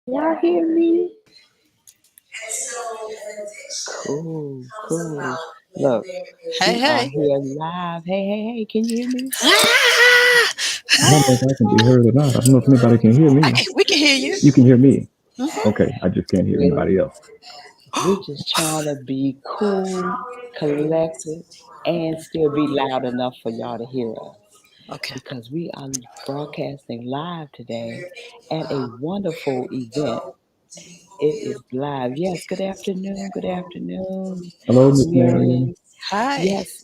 Y'all hear me? Cool. Look, Hey, we are hey. here live. Hey. Can you hear me? Ah! I don't know if I can be heard or not. I don't know if anybody can hear me. We can hear you. You can hear me. Mhm. Okay, I just can't hear We anybody else. we just trying to be cool, collected, and still be loud enough for y'all to hear us. Okay. Because we are broadcasting live today at a wonderful event. It is live. Yes, good afternoon. Good afternoon, Hello, Miss Marion. Marion. Hi. Yes.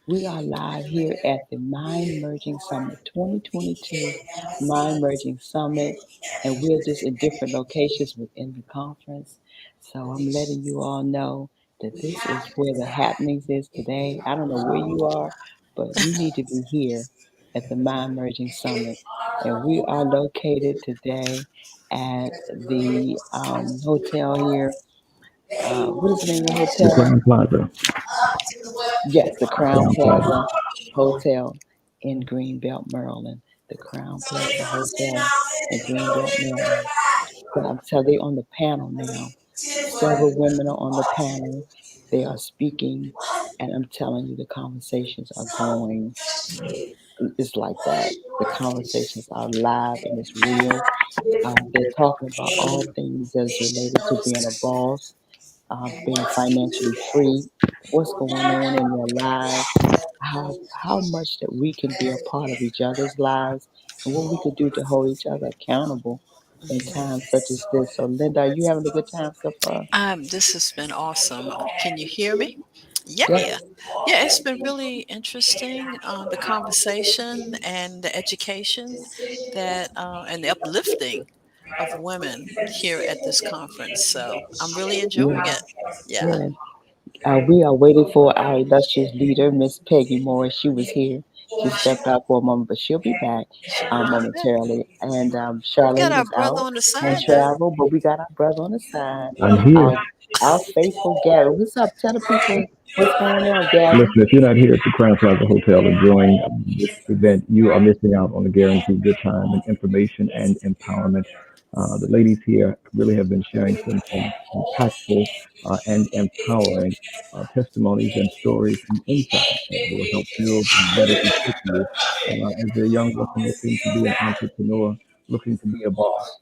We are live here at the Mind Merging Summit 2022 Mind Merging Summit, and we're just in different locations within the conference. So I'm letting you all know that this is where the happenings is today. I don't know where you are, but you need to be here at the Mind Merging Summit. And we are located today at the hotel here. What is the name of the The hotel? Crown Plaza. Yes, the Crown Crown Plaza. Plaza Hotel in Greenbelt, Maryland. The Crown Plaza Hotel in Greenbelt, Maryland. But I'm telling you, on the panel now, several women are on the panel. They are speaking, and I'm telling you, the conversations are going. It's like that. The conversations are live and it's real. They're talking about all things that is related to being a boss, being financially free, what's going on in their lives, how much that we can be a part of each other's lives, and what we could do to hold each other accountable in times such as this. So, Linda, are you having a good time so far? This has been awesome. Can you hear me? Yeah. Yes. Yeah, it's been really interesting. The conversation and the education and the uplifting of women here at this conference. So I'm really enjoying Yeah. it. Yeah. Yeah. We are waiting for our illustrious leader, Miss Peggy Moore. She was here. She stepped out for a moment, but she'll be back She'll be back. momentarily. And We got Charlene our is brother out on the on side, though. travel, but we got our brother on the side. I'm here. Our, our faithful Gary. What's up? Tell the people what's going on, Gary. Listen, if you're not here at the Crown Plaza Hotel enjoying this event, you are missing out on a guaranteed good time and information and empowerment. The ladies here really have been sharing some impactful and empowering testimonies and stories and insights that will help build and better equip you as a young woman looking to be an entrepreneur, looking to be a boss.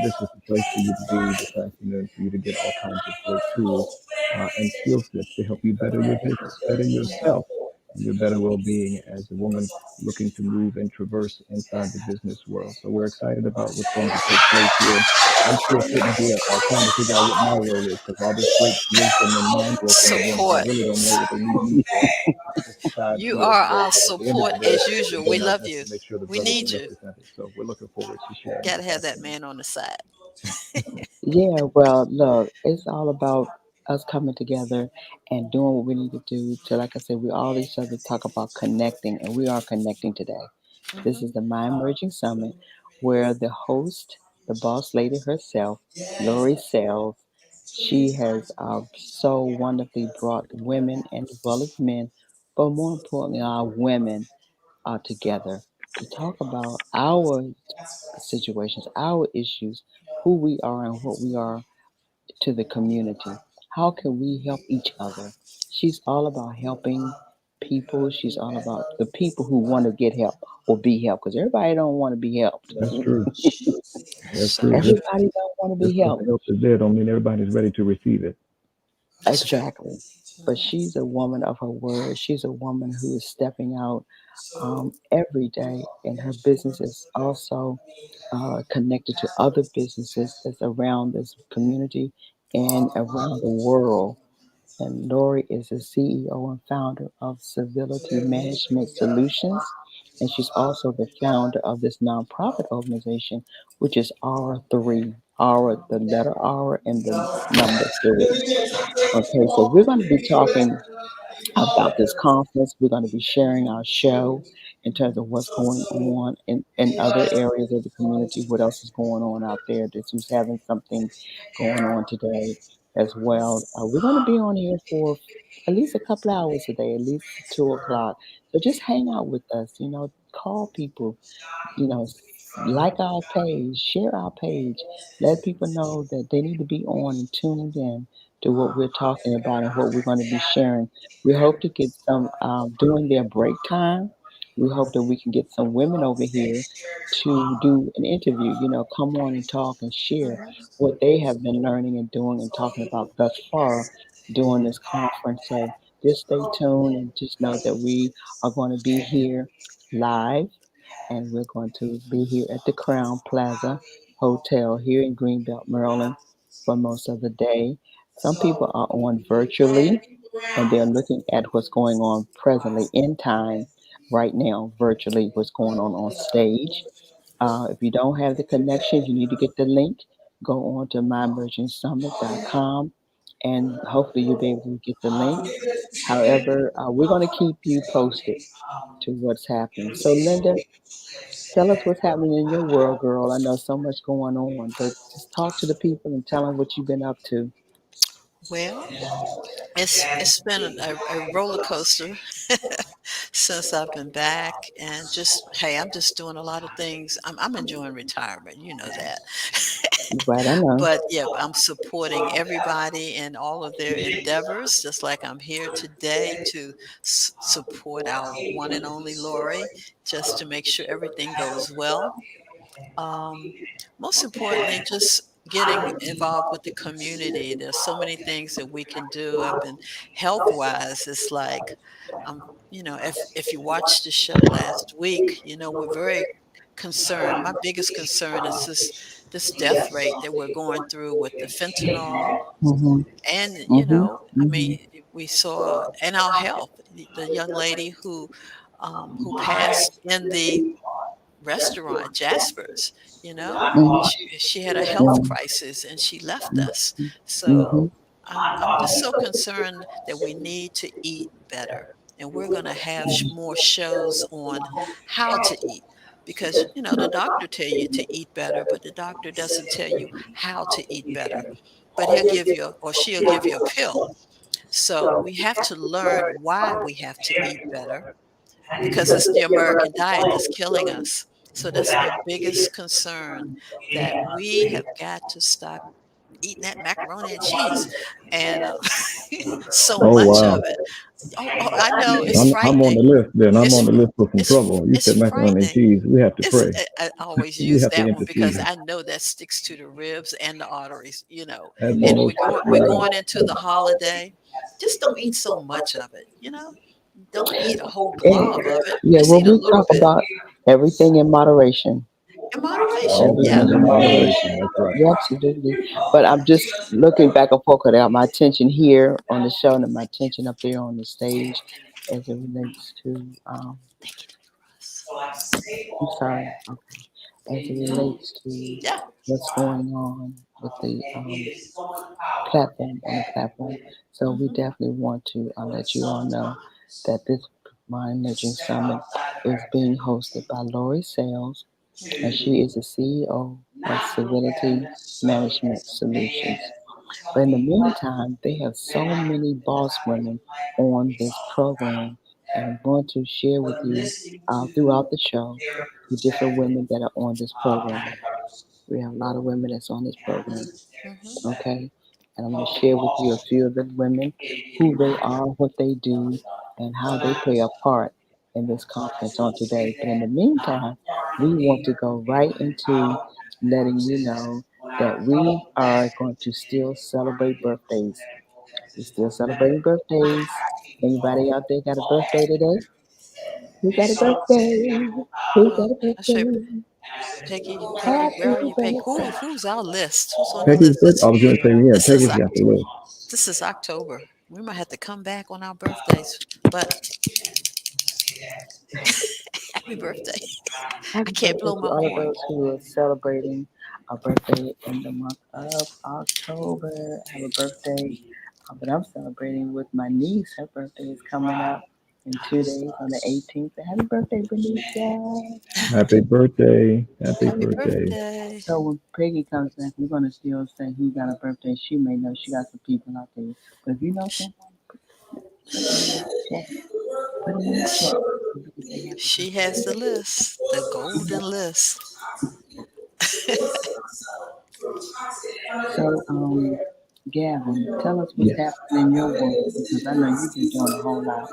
This is the place for you to be this afternoon, for you to get all kinds of great tools and skill sets to help you better your business, better yourself, and your better well-being as a woman looking to move and traverse inside the business world. So we're excited about what's going to take place here. I'm still sitting here trying to figure out what my role is because all this great wisdom and mind work in the room, I Support. really don't know what they need me for. I'm just the side You wheel are here, our but at the end of support the day, as we're usual. We doing our love best you. to make sure the We brothers need are you. represented. So we're looking forward to sharing Got to this have that afternoon. man on the side. Yeah, well, look, it's all about us coming together and doing what we need to do to, like I said, we all each other talk about connecting, and we are connecting today. This is the Mind Merging Summit where the host, the boss lady herself, Lori Sells, she has so wonderfully brought women and as well as men, but more importantly, our women together to talk about our situations, our issues, who we are and what we are to the community. How can we help each other? She's all about helping people. She's all about the people who want to get help or be helped because everybody don't want to be helped. That's true. That's So true. true. Everybody don't want to Just be because the helped. help is there, don't mean everybody's ready to receive it. That's true. Exactly. But she's a woman of her word. She's a woman who is stepping out every day, and her business is also connected to other businesses that's around this community and around the world. And Lori is the CEO and founder of Civility Management Solutions. And she's also the founder of this nonprofit organization, which is R3, R, the letter R and the number three. Okay, so we're going to be talking about this conference. We're going to be sharing our show in terms of what's going on in other areas of the community, what else is going on out there, that's who's having something going on today as well. We're going to be on here for at least a couple hours today, at least 2 o'clock. So just hang out with us, call people, you know, like our page, share our page, let people know that they need to be on and tuned in to what we're talking about and what we're going to be sharing. We hope to get some during their break time. We hope that we can get some women over here to do an interview, come on and talk and share Mhm. what they have been learning and doing and talking about thus far during this conference. So just stay tuned and just know that we are going to be here live and we're going to be here at the Crown Plaza Hotel here in Greenbelt, Maryland for most of the day. Some people are on virtually and they're looking at what's going on presently in time right now, virtually, what's going on stage. If you don't have the connection, you need to get the link. Go on to mymergingsummit.com and hopefully you'll be able to get the link. However, we're going to keep you posted to what's happening. So, Linda, tell us what's happening in your world, girl. I know so much going on, but just talk to the people and tell them what you've been up to. Well, it's been a roller coaster since I've been back, and just hey, I'm just doing a lot of things. I'm enjoying retirement, you know that. Right, I know. But yeah, I'm supporting everybody in all of their endeavors, just like I'm here today to support our one and only Lori, just to make sure everything goes well. Um, Most importantly, just getting involved with the community. There's so many things that we can do. I've been health wise. It's like, if you watched the show last week, we're very concerned. My biggest concern is this death rate that we're going through with the fentanyl. Mhm. And, Mhm. I Mhm. mean, we saw in our health, the young lady who passed in the restaurant, Jasper's, you know? She had a health Mhm. crisis and she left us. Mhm. So I'm just so concerned that we need to eat better. And we're going to have more shows on how to eat because the doctor tell you to eat better, but the doctor doesn't tell you how to eat better. But he'll give you or she'll give you a pill. So we have to learn why we have to eat better because it's the American diet that's killing us. So that's my biggest concern that we have got to stop eating that macaroni and cheese and so Oh much of wow. it. Oh, I know it's I'm on frightening. the list. Then I'm on It's the list for some it's trouble. You it's said macaroni and frightening. cheese. We have to pray. I always We use have to that one because intercede. I know that sticks to the ribs and the arteries, and Most we're going into the holiday. Just don't eat so much of it. Don't eat a whole And glob of it. yeah, Just well, eat a we little talk bit about everything in moderation. in moderation. all Yeah. things Everything in in moderation. moderation. That's right. Yeah, absolutely. But I'm just looking back and forth. I got my attention here on the show and my attention up there on the stage as it relates to. Thank you, Russ. I'm sorry. Okay, as it relates to Yeah. what's going on with the platform on the platform. So we Hmm. definitely want to let you all know that this Mind Merging Summit is being hosted by Lori Sales, and Hmm. she is the CEO of Civility Management Solutions. But in the meantime, they have so many boss women on this program, and I'm going to share with you throughout the show the different women that are on this program. We have a lot of women that's on this program. Hmm. Okay. And I'm going to share with you a few of the women, who they are, what they do, and how they play a part in this conference on today. But in the meantime, we want to go right into letting you know that we are going to still celebrate birthdays. We're still celebrating birthdays. Anybody out there got a birthday today? Who got a birthday? Who got Oh, a I say, birthday? Peggy, where Happy are you, Peggy? birthday. Who's our list? Who's on the Peggy's list? birthday. I was going to say, yeah, This is Peggy's Oc- got the list. this is October. We might have to come back on our birthdays, but happy birthday! I Happy can't birthday blow to my all of horn. those who are celebrating a birthday in the month of October. Have a birthday that I'm celebrating with my niece. Her birthday is coming up in 2 days on the 18th. So happy birthday, Benicia. Happy birthday. Happy Happy birthday. birthday! So when Peggy comes back, we're going to still say who got a birthday. She may know she got some people out there. But if you know someone, put it in the chat. Put it in the chat so we can say happy She has birthday. the list, the golden list. So, Gavin, tell us what's Yes. happening in your world because I know you've been doing a whole lot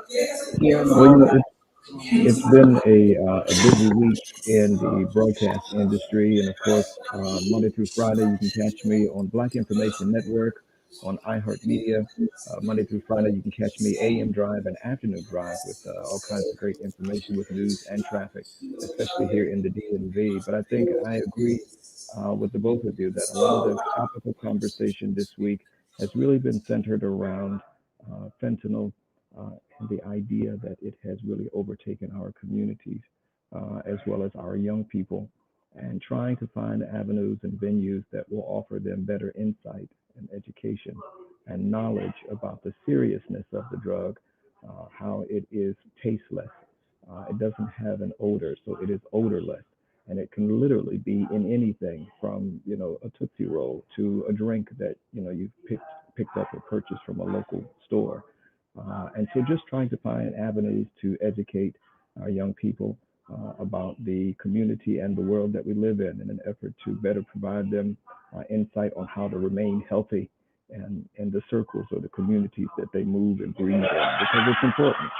here in the Well, world. it's been a busy week in the broadcast industry, and of course, Monday through Friday, you can catch me on Black Information Network on iHeartMedia. Monday through Friday, you can catch me AM Drive and Afternoon Drive with all kinds of great information with news and traffic, especially here in the DMV. But I think I agree with the both of you that a lot of the topical conversation this week has really been centered around fentanyl and the idea that it has really overtaken our communities as well as our young people, and trying to find avenues and venues that will offer them better insight and education and knowledge about the seriousness of the drug, how it is tasteless. It doesn't have an odor, so it is odorless. And it can literally be in anything from, a Tootsie Roll to a drink that, you've picked up or purchased from a local store. And so just trying to find avenues to educate our young people about the community and the world that we live in an effort to better provide them insight on how to remain healthy and in the circles or the communities that they move and breathe in, because it's important.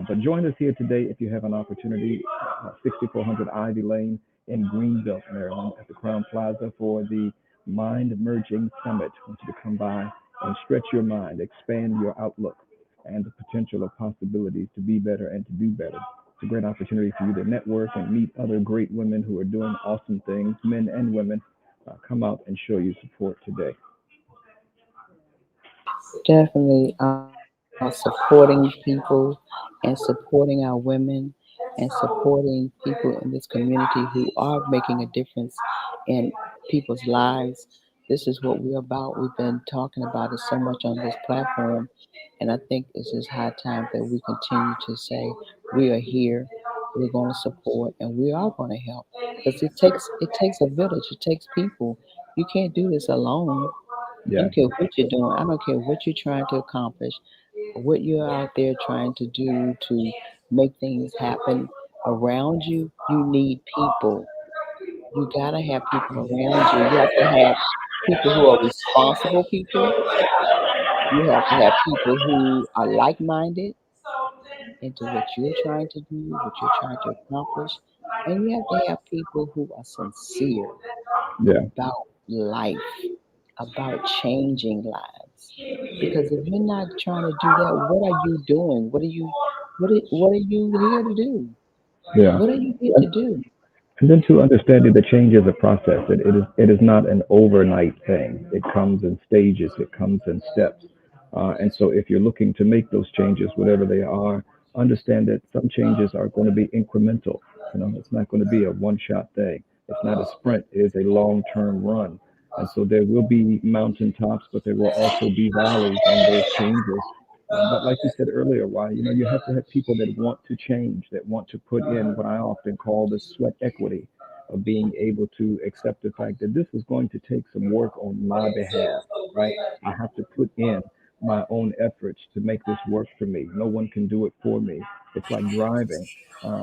But join us here today if you have an opportunity, 6400 Ivy Lane in Greenville, Maryland, at the Crown Plaza for the Mind Merging Summit. I want you to come by and stretch your mind, expand your outlook, and the potential of possibilities to be better and to do better. It's a great opportunity for you to network and meet other great women who are doing awesome things, men and women. Come out and show your support today. Definitely supporting people and supporting our women and supporting people in this community who are making a difference in people's lives. This is what we're about. We've been talking about it so much on this platform, and I think it's just high time that we continue to say we are here, we're going to support, and we are going to help because it takes a village. It takes people. You can't do this alone. I Yeah, don't care what you're doing. I don't care what you're trying to accomplish, what you're out there trying to do to make things happen around you. You need people. You gotta have people around you. You have to have people who are responsible people. You have to have people who are like-minded into what you're trying to do, what you're trying to accomplish. And you have to have people who are sincere yeah, about life, about changing lives. Because if you're not trying to do that, what are you doing? What are you here to do? yeah. What are you here to do? And then to understanding the change is a process. It is not an overnight thing. It comes in stages. It comes in steps. And so if you're looking to make those changes, whatever they are, understand that some changes are going to be incremental. It's not going to be a one-shot thing. It's not a sprint. It is a long-term run. And so there will be mountaintops, but there will also be valleys in those changes. But like you said earlier, why you have to have people that want to change, that want to put in what I often call the sweat equity of being able to accept the fact that this is going to take some work on my behalf, right? I have to put in my own efforts to make this work for me. No one can do it for me. It's like driving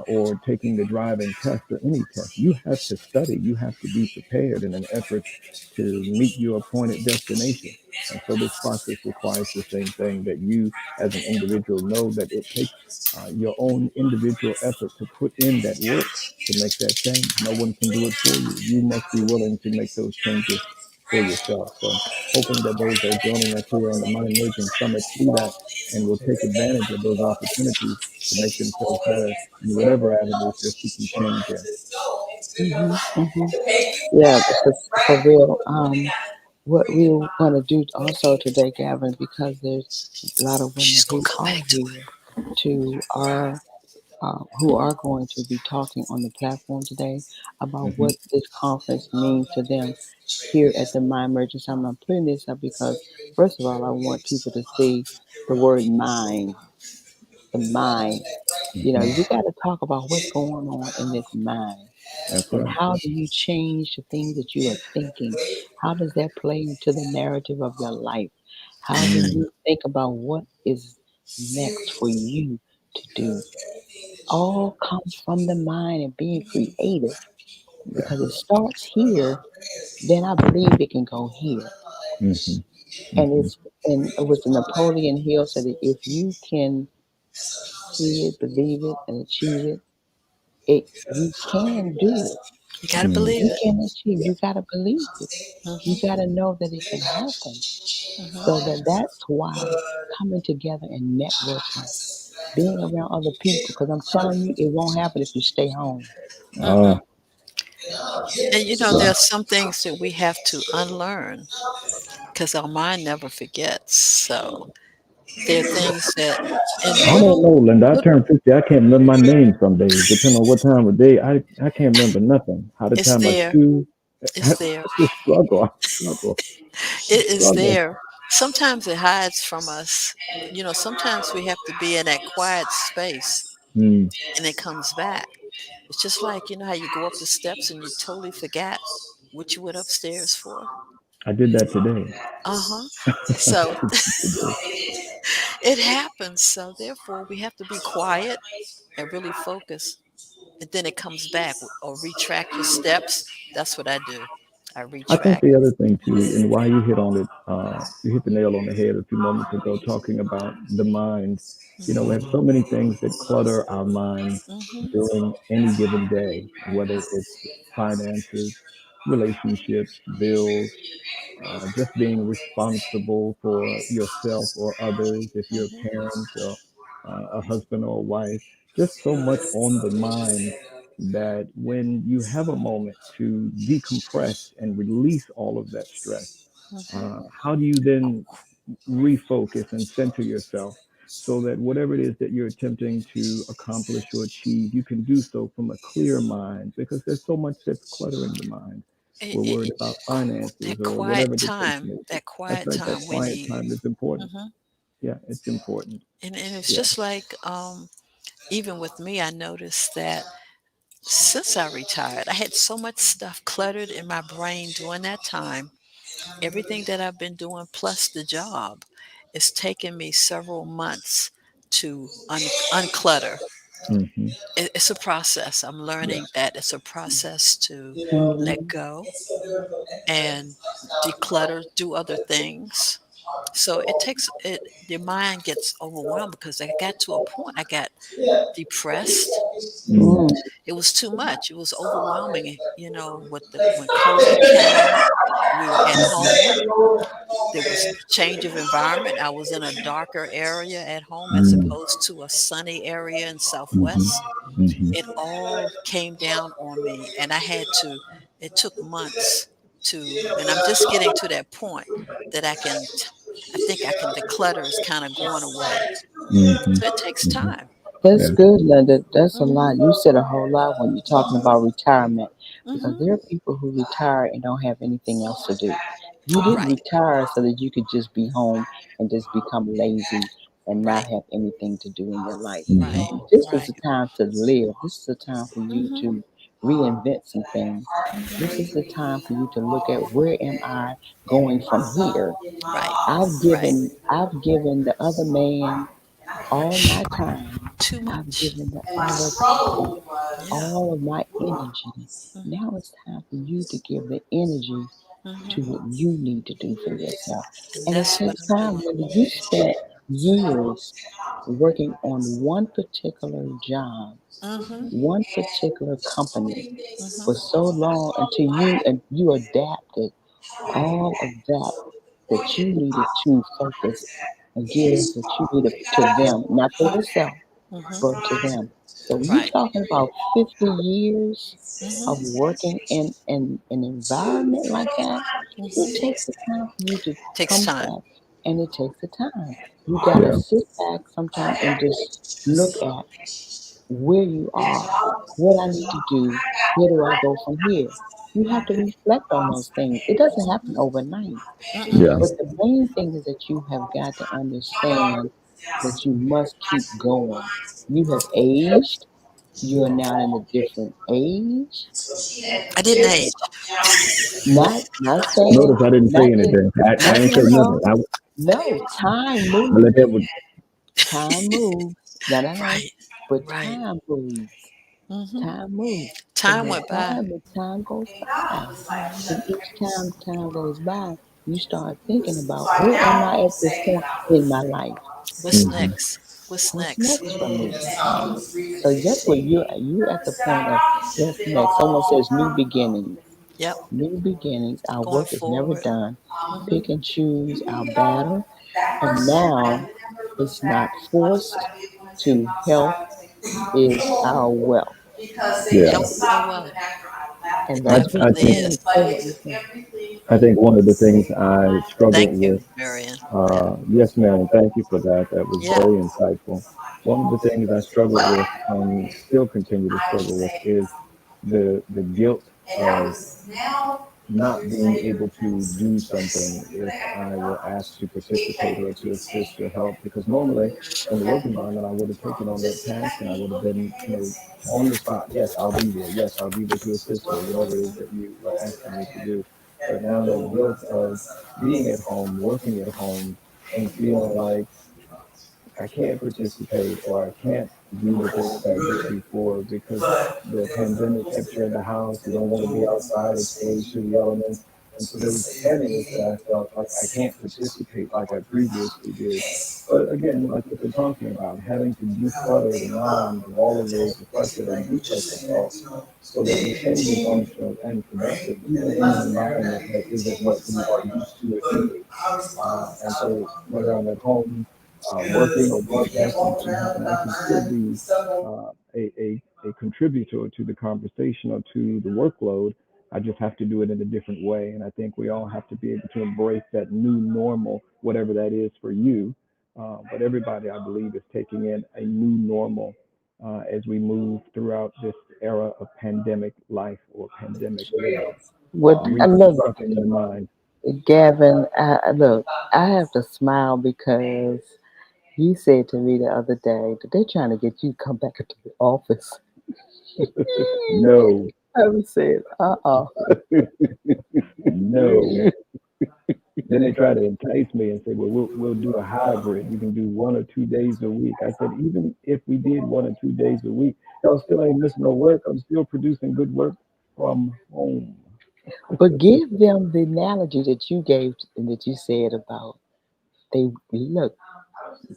or taking the driving test or any test. You have to study. You have to be prepared in an effort to meet your appointed destination. And so this process requires the same thing, that you as an individual know that it takes your own individual effort to put in that work to make that change. No one can do it for you. You must be willing to make those changes for yourself. So hoping that those that are joining us here on the Mind Merging Summit see that and will take advantage of those opportunities to make themselves better in whatever avenues they're seeking change in. Hmm. Yeah, because for real. What we're going to do also today, Gavin, because there's a lot of women She's gonna who come are back to here to our who are going to be talking on the platform today about Hmm. what this conference means to them here at the Mind Merchant Summit. I'm putting this up because, first of all, I want people to see the word mind, the mind. We Hmm. got to talk about what's going on in this mind. That's And right. how do you change the things that you are thinking? How does that play into the narrative of your life? How do Mm. you think about what is next for you to do? All comes from the mind and being creative. Yeah. because it starts here, then I believe it can go here. Hmm. And Hmm. it was the Napoleon Hill said that if you can see it, believe it, and achieve it, you can do it. You got to Mm. believe You it. can achieve. You gotta believe it. You Hmm. gotta know that it can happen. So Hmm. that's why coming together and networking, being around other people, because I'm telling you, it won't happen if you stay home. Ah, And there yeah. are some things that we have to unlearn because our mind never forgets. So there are things that in I don't know, Linda. I little turned 50. I can't remember my name some days, depending on what time of day. I can't remember nothing. How the it's time I there. chew. It's there. It's a struggle. I struggle. It is Struggle. there. Sometimes it hides from us. Sometimes we have to be in that quiet space Mm. and it comes back. It's just like, how you go up the steps and you totally forgot what you went upstairs for. I did that today. Uh-huh. So Today. it happens. So therefore we have to be quiet and really focus. And then it comes back or retract your steps. That's what I do. I I think retract. the other thing too, and why you hit on it, you hit the nail on the head a few moments ago, talking about the mind. You know, we have so many things that clutter our minds Hmm. during any given day, whether it's finances, relationships, bills, just being responsible for yourself or others, if you're a Hmm. parent or a husband or a wife, just so much on the mind that when you have a moment to decompress and release all of that stress, Hmm. how do you then refocus and center yourself so that whatever it is that you're attempting to accomplish or achieve, you can do so from a clear mind because there's so much that's cluttering the mind. We're worried about finances That or quiet whatever the case time, may be. that That's quiet right. That time we quiet need. time is important. Hmm. Yeah, it's important. And it's Yeah. just like, even with me, I noticed that since I retired, I had so much stuff cluttered in my brain during that time. Everything that I've been doing, plus the job, it's taken me several months to unclutter. Hmm. It's a process. I'm Yeah. learning that it's a process to let Mhm. go and declutter, do other things. So it takes it. Your mind gets overwhelmed because I got to a point. I got depressed. Mm. Mm. It was too much. It was overwhelming. With when COVID came, we were at home. There was change of environment. I was in a darker area at home as Mm. opposed to a sunny area in Hmm. Southwest. Hmm. It all came down on me, and it took months and I'm just getting to that point that I think I can, the clutter is kind of going away. Hmm. So it takes Hmm. time. That's Yeah. good, Linda. That's a Hmm. lot. You said a whole lot when you're talking about retirement because Hmm. there are people who retire and don't have anything else to do. You didn't Right, retire so that you could just be home and just become lazy and not right, have anything to do in your life. right, Hmm. This is right. the time to live. This is the time for you Hmm. to reinvent some things. This is the time for you to look at where am I going from here. Right, right. I've given the other man all my time. Too I've much. given the other people Yeah. all of my energy. Hmm. Now it's time for you to give the energy to Hmm. what you need to do for yourself. And And it that's what takes I'm time. doing. Linda. You spent years working on one particular job, Hmm. one particular company for Hmm. so long until you adapted all of that you needed to focus and give what you needed to them, not for yourself, but Hmm. to them. So when you're Right. talking about 50 years of Hmm. working in an environment like that, it Hmm. takes the time for you to Takes come time. back and it takes the time. You gotta Yeah. sit back sometime and just look at where you are, what I need to do, where do I go from here? You have to reflect on those things. It doesn't happen overnight. Yeah. Mm-mm. But the main thing is that you have got to understand that you must keep going. You have aged. You are now in a different age. I didn't age. Not saying Notice I didn't say not that anything. I no ain't no say nothing. no no. Time I let moves. that would. Time moves. No no no. Right. But Right. time moves. Hmm. Time moves. And Time the went by. time goes by. Hmm. And each time goes by, you start thinking about where am I at this point in my life? What's Hmm. next? What's What's next? next for me? So that's where you at the point of what's next. Someone says new beginnings. Yep. New beginnings. Our Going work is never forward. done. Hmm. Pick and choose our battle. And now it's not forced to health is our wealth. Yeah. Health is our wealth. And It I, that's what I definitely think someone is. say what you say. I think one of the things I struggled Thank you, with, Marion. Yeah. yes, ma'am, thank you for that. That was Yeah. very insightful. One of the things I struggled with and still continue to struggle with is the guilt of not being able to do something if I were asked to participate or to assist or help. Because normally in the work environment, I would have taken on that task and I would have been, on the spot. Yes, I'll be there. Yes, I'll be there to assist or whatever it is that you are asking me to do. But now that guilt of being at home, working at home, and feeling like I can't participate or I can't do the things I did before because the pandemic kept you in the house. You don't want to be outside exposed to the elements. And so there was heaviness that I felt like I can't participate like I previously did. But again, like what you're talking about, having to declutter the mind of all of those reflective and deflective thoughts so that we can be functional and productive, even in an environment that isn't what we are used to it being. And so whether I'm at home working or broadcasting from home, I can still be a contributor to the conversation or to the workload. I just have to do it in a different way. And I think we all have to be able to embrace that new normal, whatever that is for you. But everybody, I believe, is taking in a new normal as we move throughout this era of pandemic life or pandemic living, What I love, reconstructing their mind. Gavin, look, I have to smile because you said to me the other day that they're trying to get you to come back into the office. No, I said, no. Then they try to entice me and say, well, we'll do a hybrid. You can do 1 or 2 days a week. I said, even if we did 1 or 2 days a week, y'all still ain't missing no work. I'm still producing good work from home. but give them the analogy that you gave and that you said about they look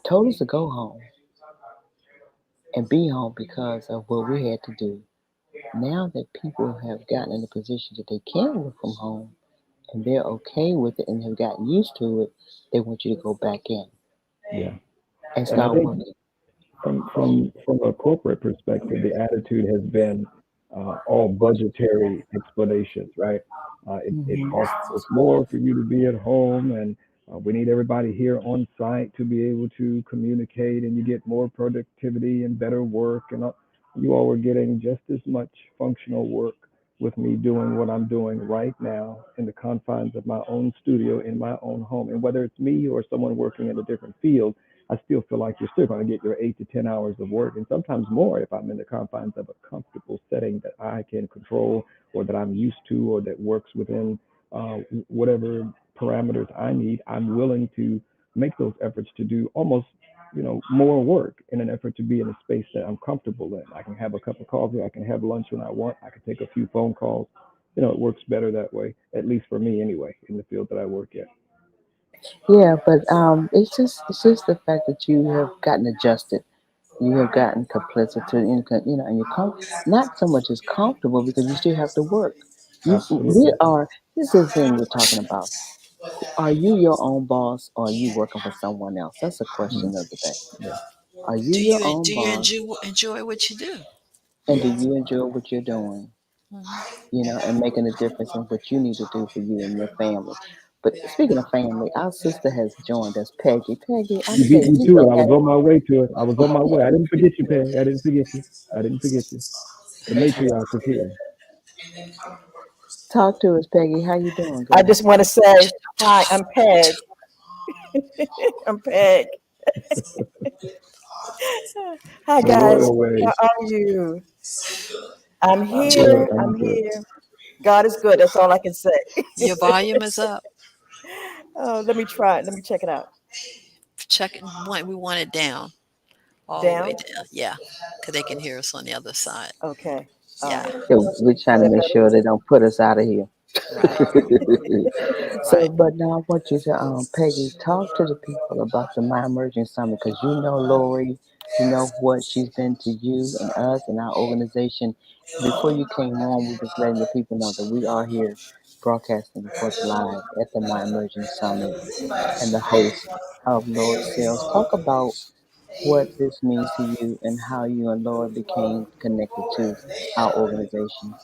told us to go home and be home because of what we had to do. Now that people have gotten in a position that they can work from home and they're okay with it and have gotten used to it, they want you to go back in Yeah. and And I start think working. from a corporate perspective, the attitude has been all budgetary explanations, right? It Hmm. costs us more for you to be at home, and we need everybody here on site to be able to communicate, and you get more productivity and better work, and you all were getting just as much functional work with me doing what I'm doing right now in the confines of my own studio in my own home, and whether it's me or someone working in a different field I still feel like you're still going to get your 8 to 10 hours of work, and sometimes more if I'm in the confines of a comfortable setting that I can control, or that I'm used to, or that works within whatever parameters I need. I'm willing to make those efforts to do almost, more work in an effort to be in a space that I'm comfortable in. I can have a cup of coffee, I can have lunch when I want, I can take a few phone calls. It works better that way, at least for me anyway, in the field that I work at. Yeah, but it's just the fact that you have gotten adjusted. You have gotten complicit to and you're not so much as comfortable because you still have to work. We Absolutely. are. This is the thing we're talking about. Are you your own boss or are you working for someone else? That's a Mm, question of the day. yeah. Are you Do your you own do you boss enjoy what you do? and do you enjoy what you're doing? Hmm. And making a difference in what you need to do for you and your family. But speaking of family, our sister has joined us, Peggy. Peggy, I You tell beat you, me you to it. I was okay? on my way to it. I was on my way. I didn't forget you, Peg. I didn't forget you. I didn't forget you. The matriarch is here. Talk to us, Peggy. How you doing, I girl? just want to say hi. I'm Peg. I'm Peg. Hi The guys. royal way. How are you? I'm I'm Check. good. here. I'm I'm good. here. God is good. That's all I can say. Your volume is up. Oh, let me try it. Let me check it out. Check it. We want it down. all the way Down? down. Yeah, because they can hear us on the other side. Okay. All Yeah. right. So we're Is trying to that make better? sure they don't put us out of here. Right. So, Right. but now I want you to, Peggy, talk to the people about the My Emerging Summit because you know Lori, you know what she's been to you and us and our organization. Before you came on, we was letting the people know that we are here broadcasting the 4th Live at the My Emerging Summit and the host of Lori Sales. Talk about what this means to you and how you and Lori became connected to our organization.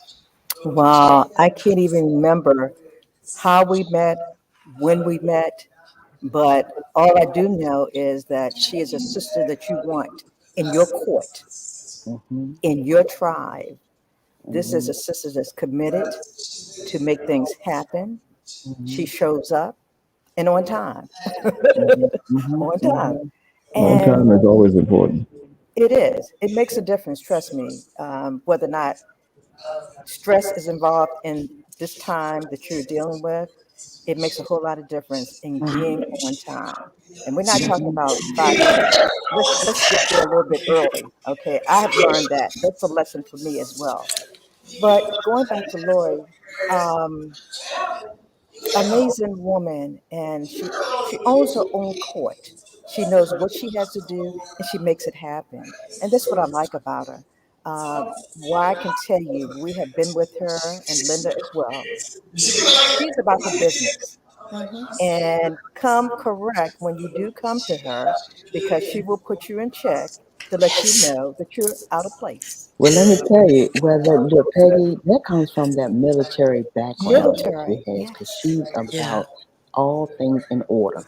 Wow. I can't even remember how we met, when we met, but all I do know is that she is a sister that you want in your court, Mm-hmm, in your tribe. This is mm-hmm, a sister that's committed to make things happen. She mm-hmm, shows up and on time, mm-hmm, mm-hmm, on time. mm-hmm. On And time is always important. it is, it makes a difference, trust me, whether or not stress is involved in this time that you're dealing with. It makes a whole lot of difference in being on time. And we're not talking about 5 minutes. Let's get there a little bit early. Okay. I have learned that. That's a lesson for me as well. But going back to Lori, um, amazing woman, and she owns her own court. She knows what she has to do, and she makes it happen. And that's what I like about her. Why I can tell you, we have been with her and Linda as well. She's about her business, Hmm. and come correct when you do come to her, because she will put you in check to let you know that you're out of place. Well, let me tell you, whether look, Peggy, that comes from that military background that she Military, has, because yes, she's Yeah. about all things in order,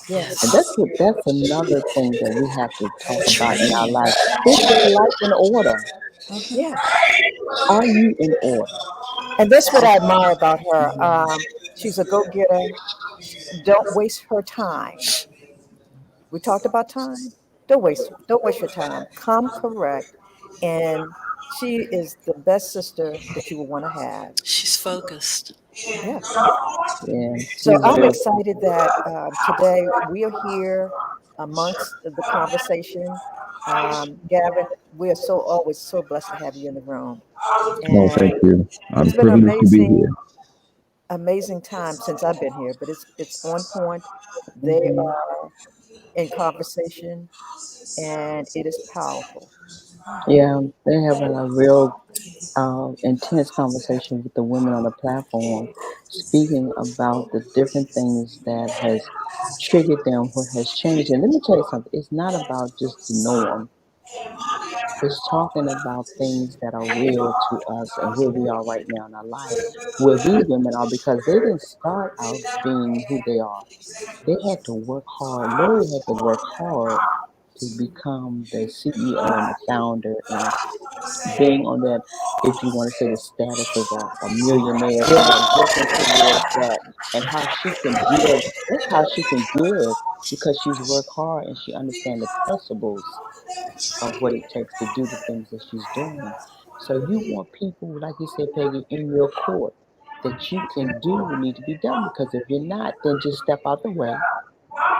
and yes, that's another thing that we have to talk about in our Training. life. Is your life in order? Hmm. yes. Are you in order? And that's what I admire about her. She's a go-getter. Don't waste her time. We talked about time. Don't waste your time. Come correct. And she is the best sister that you will want to have. She's focused. Yes. Yeah, So she's I'm real. excited that today we are here amongst the conversation. Gavin, we are so always so blessed to have you in the room. Oh, thank And you. I'm it's been an privileged to be amazing, here. amazing time since I've been here, but it's on point. They Hmm. are in conversation, and it is powerful. Yeah, they're having a real intense conversation with the women on the platform, speaking about the different things that has triggered them, what has changed. And let me tell you something, it's not about just the norm. It's talking about things that are real to us and where we are right now in our life, where these women are, because they didn't start out being who they are. They had to work hard. Lori had to work hard to become the CEO and the founder and being on that, if you want to say the status of a millionaire and working towards that, and how she can give. That's how she can give, because she's worked hard and she understands the principles of what it takes to do the things that she's doing. So you want people, like you said, Peggy, in your court that you can do what need to be done. Because if you're not, then just step out the way.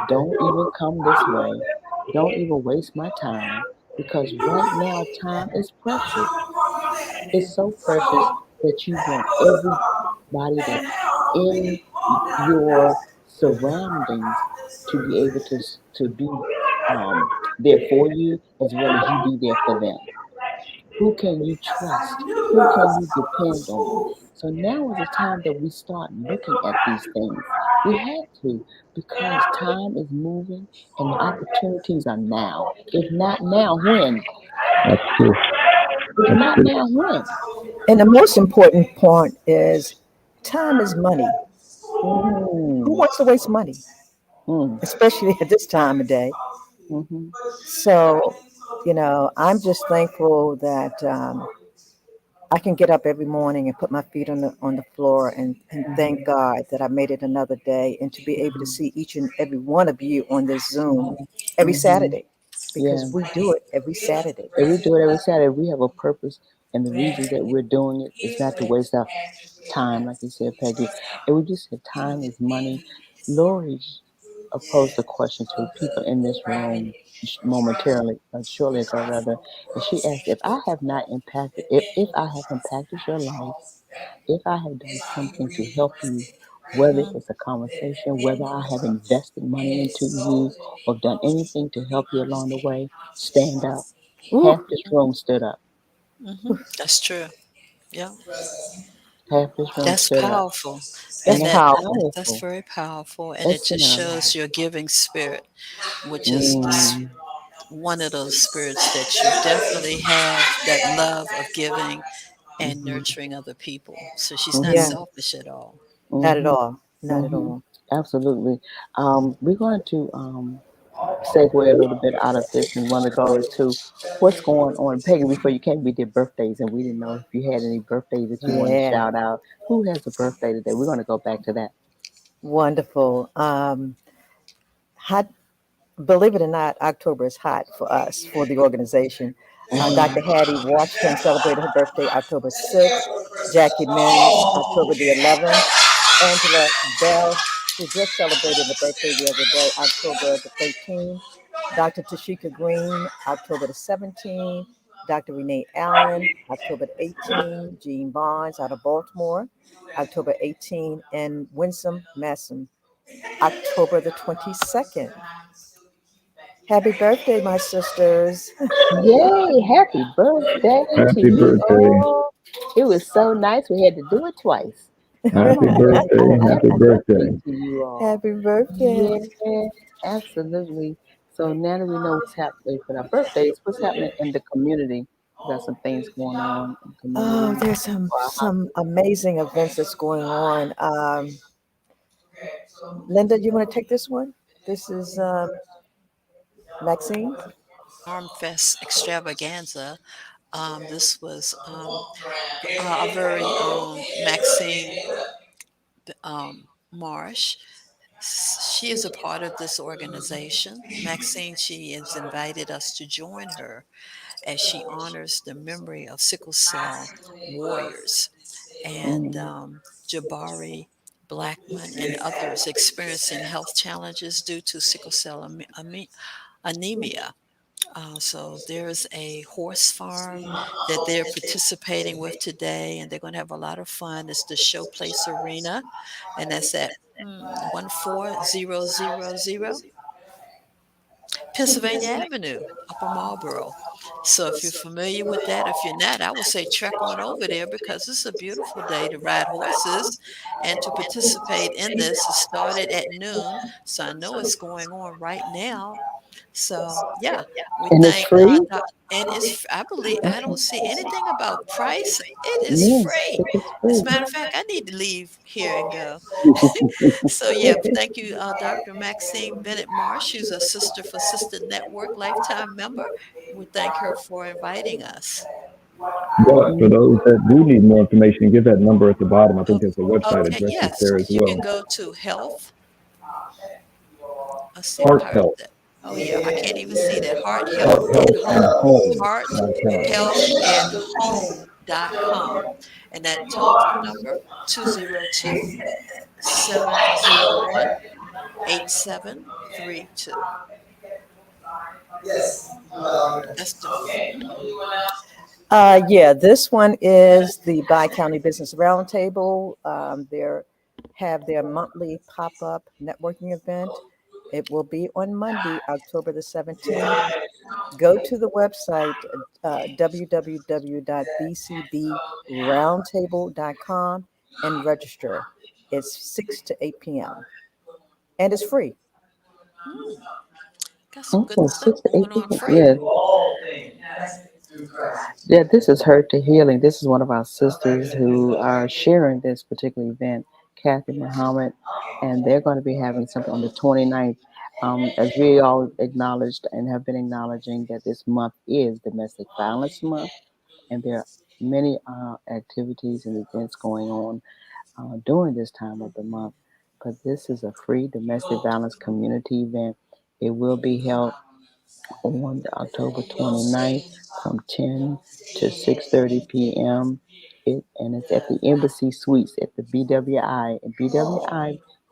Don't even come this way. Don't even waste my time, because right now time is precious. It's so precious that you want everybody that's in your surroundings to be able to be there for you, as well as you be there for them. Who can you trust? Who can you depend on? So now is the time that we start looking at these things. We have to, because time is moving and the opportunities are now. If not now, when? That's true. If That's not true. now, when? And the most important point is time is money. Who Mm-hmm. wants to waste money, Mm, especially at this time of day? mm-hmm. So, I'm just thankful that I can get up every morning and put my feet on the floor and thank Mm-hmm. God that I made it another day, and to be able to Mm-hmm. see each and every one of you on this Zoom every Mm-hmm. Saturday, Yeah. because we do it every Saturday. And we do it every Saturday. We have a purpose, and the reason that we're doing it is not to waste our time, like you said, Peggy. And we just said time is money. Lori posed a question to people in this room momentarily, shortly ago rather, and she asked if I have not impacted, if I have impacted your life, if I have done something to help you, whether Mm, it's a conversation, whether I have invested money into you or done anything to help you along the way, stand up. Ooh, Half this room stood up. that's true. Yeah, Half this room that's stood up. powerful, And and that's that's powerful. that's powerful. very powerful, and it That's in just our shows lives. your giving spirit, which is this Mm, one of those spirits that you definitely have, that love of giving and mhm, nurturing other people. So she's not mhm, Yeah, selfish at all. not at mhm, all. Not at mhm. all. Absolutely. We're going to segue a little bit out of this and want to go to what's going on. Peggy, before you came, we did birthdays, and we didn't know if you had any birthdays that you wanted to Yeah, shout out. Who has a birthday today? We're going to go back to that. wonderful. Hot, believe it or not, October is hot for us, for the organization. Dr. Mhm. Hattie Washington celebrated her birthday October 6th. Jackie Mims, October the 11th. Angela Bell, who just celebrated her birthday the other day, October the 13th. Dr. Tashika Green, October the 17th. Dr. Renee Allen, October the 18th. Jean Barnes out of Baltimore, October 18th. And Winsome Masson, October the 22nd. Happy birthday, my sisters. Yay! Happy birthday to Happy you birthday. all. It was so nice. We had to do it twice. Come Happy on now. birthday. Happy Happy birthday birthday. to you all. Happy birthday. Yes, absolutely. So now that we know what's happening for our birthdays, what's happening in the community? We got some things going on in the Oh, community there's for our some hospital. amazing events that's going on. Linda, you want to take this one? This is Maxine. Farm Fest extravaganza. This was our very own Maxine Marsh. She is a part of this organization. Maxine, she has invited us to join her as she honors the memory of sickle cell warriors and Mm, Jabari Blackman and others experiencing health challenges due to sickle cell anemia. So there's a horse farm that they're participating with today, and they're going to have a lot of fun. It's the Showplace Arena, and that's at 14000 Pennsylvania Avenue, Upper Marlboro. So if you're familiar with that, if you're not, I would say trek on over there because it's a beautiful day to ride horses and to participate in this. It started at noon, so I know it's going on right now. So yeah, we and it's thank free? and I believe I Okay. don't see anything about price. It is Yes, free. tickets As free. a matter of fact, I need to leave here and go. So yeah, thank you, Dr. Maxine Bennett Marsh, who's a Sister for Sister Network lifetime member. We thank her for inviting us. But for Mhm. those that do need more information, give that number at the bottom. I think O- there's a website Okay, address yes, there as you can well. go to health. Let's see Heart how is Health. that. Oh yeah, I can't even see that. Heart Health Heart and Health and Home. Heart Home.com. Health and Home.com. And that telephone number 202 701 8732. That's the Yeah, this one is the Bi-County Business Roundtable. They have their monthly pop-up networking event. It will be on Monday, October the 17th. Go to the website, www.bcbroundtable.com, and register. It's 6 to 8 p.m. and it's free. hmm, got some good Okay, stuff six to going eight on people. free. Yeah, yeah. This is Hurt to Healing. This is one of our sisters who are sharing this particular event, Kathy Muhammad, and they're going to be having something on the 29th. As we all acknowledged and have been acknowledging that this month is Domestic Violence Month, and there are many activities and events going on during this time of the month. But this is a free domestic violence community event. It will be held on October 29th from 10 to 6:30 p.m. And it's at the Embassy Suites at the BWI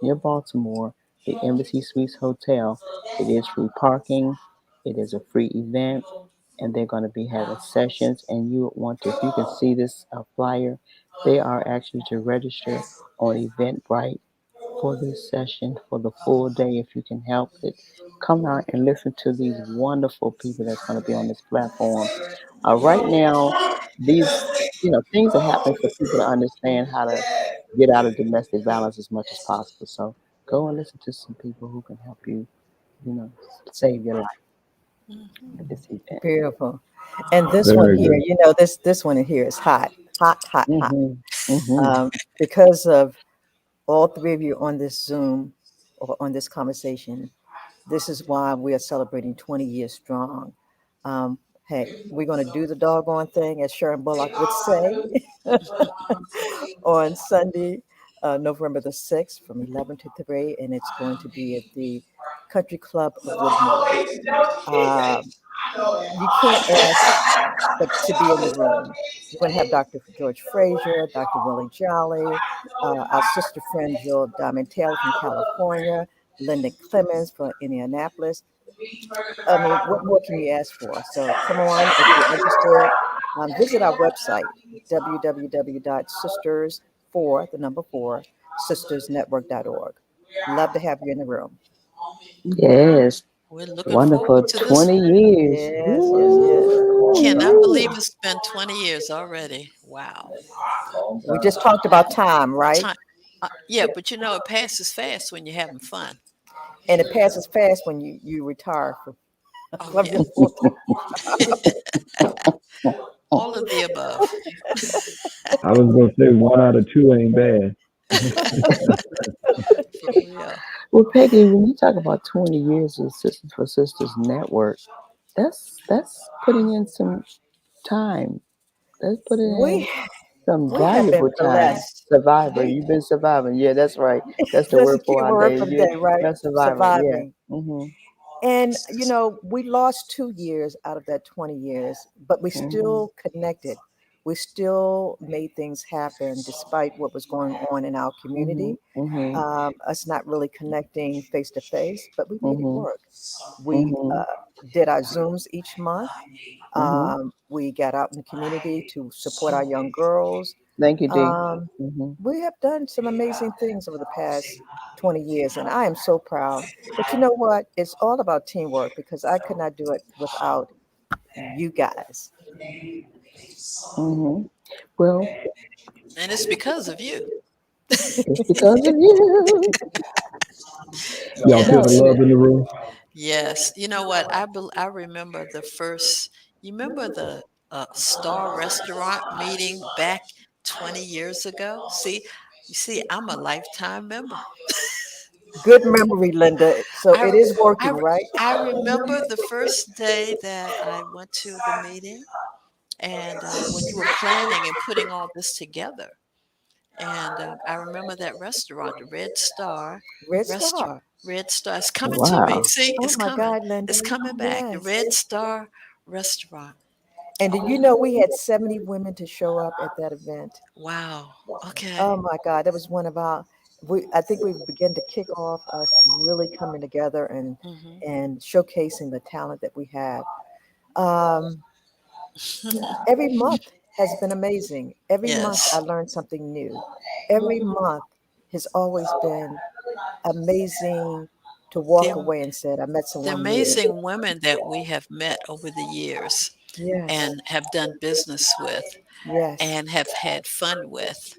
near Baltimore. the Embassy Suites Hotel. It is free parking. It is a free event, and they're going to be having sessions. And you want to, if you can see this flyer, they are actually to register on Eventbrite for this session for the full day if you can help it. Come out and listen to these wonderful people that's going to be on this platform. Right now, these things are happening for people to understand how to get out of domestic violence as much as possible. So go and listen to some people who can help you, save your life Mhm. at this event. Beautiful. And this one Very here, good. this one in here is hot, hot, hot, hot. Mhm. Mhm. Because of all three of you on this Zoom or on this conversation, this is why we are celebrating 20 years strong. Um, hey, we're going to do the doggone thing, as Sharon Bullock would say, on Sunday, November the 6th from 11 to 3, and it's going to be at the Country Club of Woodmore. Um, you can't ask but to be in the room. We're going to have Dr. George Frazier, Dr. Willie Jolly, our sister friend Jill Diamond Taylor from California, Linda Clemens from Indianapolis. I mean, what more can you ask for? So come on, if you're interested, visit our website, www.sisters4, the number 4, sistersnetwork.org. Love to have you in the room. Yes. We're looking Wonderful. forward to this 20 one. years. Yes, yes, yes. Cannot Woo-hoo. believe it's been 20 years already. Wow. We just talked about time, right? Time. Yeah, but it passes fast when you're having fun. And it passes fast when you retire Oh, from yeah. your full time. All of the above. I was gonna say one out of two ain't bad. For real. Well, Peggy, when you talk about 20 years of Sisters for Sisters Network, that's putting in some time. That's putting in We some we have been valuable time. blessed. Survivor. We You've been surviving. Yeah, that's right. That's the That's the word key for our word day. for the You're day, right? a survivor. Yeah. Surviving. Mhm. And we lost 2 years out of that 20 years, but we Mhm. still connected. We still made things happen despite what was going on in our Mhm. community. Mhm. Us not really connecting face to face, but we made it Mhm. work. We Mhm. did our Zooms each month. Mhm. We got out in the community to support our young girls. Thank you, D. Um, Mhm. we have done some amazing things over the past 20 years, and I am so proud. But you know what? It's all about teamwork because I could not do it without you guys. Mhm. Well, And it's because of you. it's because of you. Y'all feel No, the Yes. and love in the room? Yes. You know what? I remember the first, you remember the Star Restaurant meeting back 20 years ago? I'm a lifetime member. Good memory, Linda. So I, it is I, working, re- right? I remember the first day that I went to the meeting and when you were planning and putting all this together. And I remember that restaurant, the Red Star Red restaurant. Star. Red Star. It's coming to me. wow. See, Oh it's my coming. God, It's Linda. coming back. The Yes. Red Star restaurant. And did Oh, you know we had 70 women to show up at that event? wow. Okay. Oh my God, that was one of our. I think we began to kick off us really coming together Hmm. and showcasing the talent that we have. Um, every month has been amazing. Every month I Yes. learned something new. Every month has always been amazing to walk The, away and said I met the someone new. amazing women that we have met over the years Yes, and have done business with yes, and have had fun with.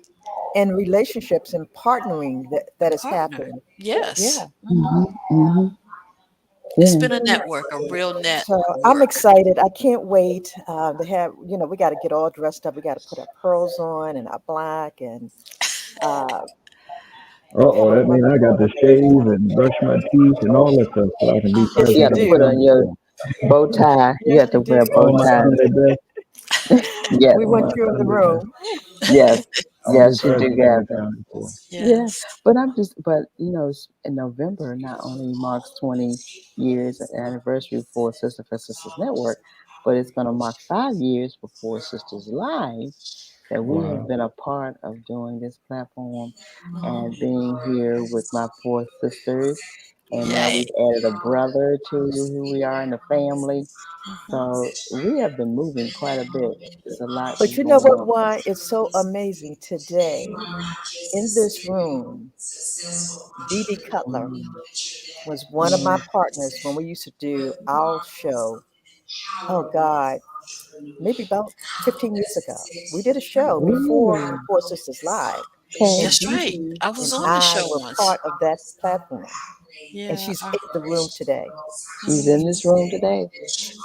and relationships and partnering that has Partner. happened. Yes. Yeah. Hmm. Mhm. Mhm. It's Yeah. been a network, a real So I'm network. excited. I can't wait to have, we got to get all dressed up. We got to put our pearls on and our black and uh, Uh-oh, have a that means I got wonderful, to amazing shave time. and brush my teeth and all that stuff so I can be Yes, You you present got at to the do. put on your conference. bow tie. You Yes, have to you wear a do. bow All my tie. Sunday best. Yes. We All want my you in the Sunday best. room. Yes. I'll be Yes, you do, present when it's Gavin. time for. Yeah. Yes. But in November, not only marks 20 years anniversary for Sister for Sisters Network, but it's going to mark 5 years for 4SistersLIVE. that we have Wow. been a part of doing this platform Mhm. and being here with my four sisters. And now Yay. we've added a brother to who we are in the family. Mhm. So we have been moving quite a bit. There's a lot But been you know going what? on. Why it's so amazing today in this room. BB Cutler Mhm. was one of my partners when we used to do our show. Oh God, maybe about 15 years ago. We did a show before Ooh, 4SistersLIVE, okay. and That's right. BB I was and on the I show were once. part of that platform. And Yeah. she's in the room today. She's in this room today.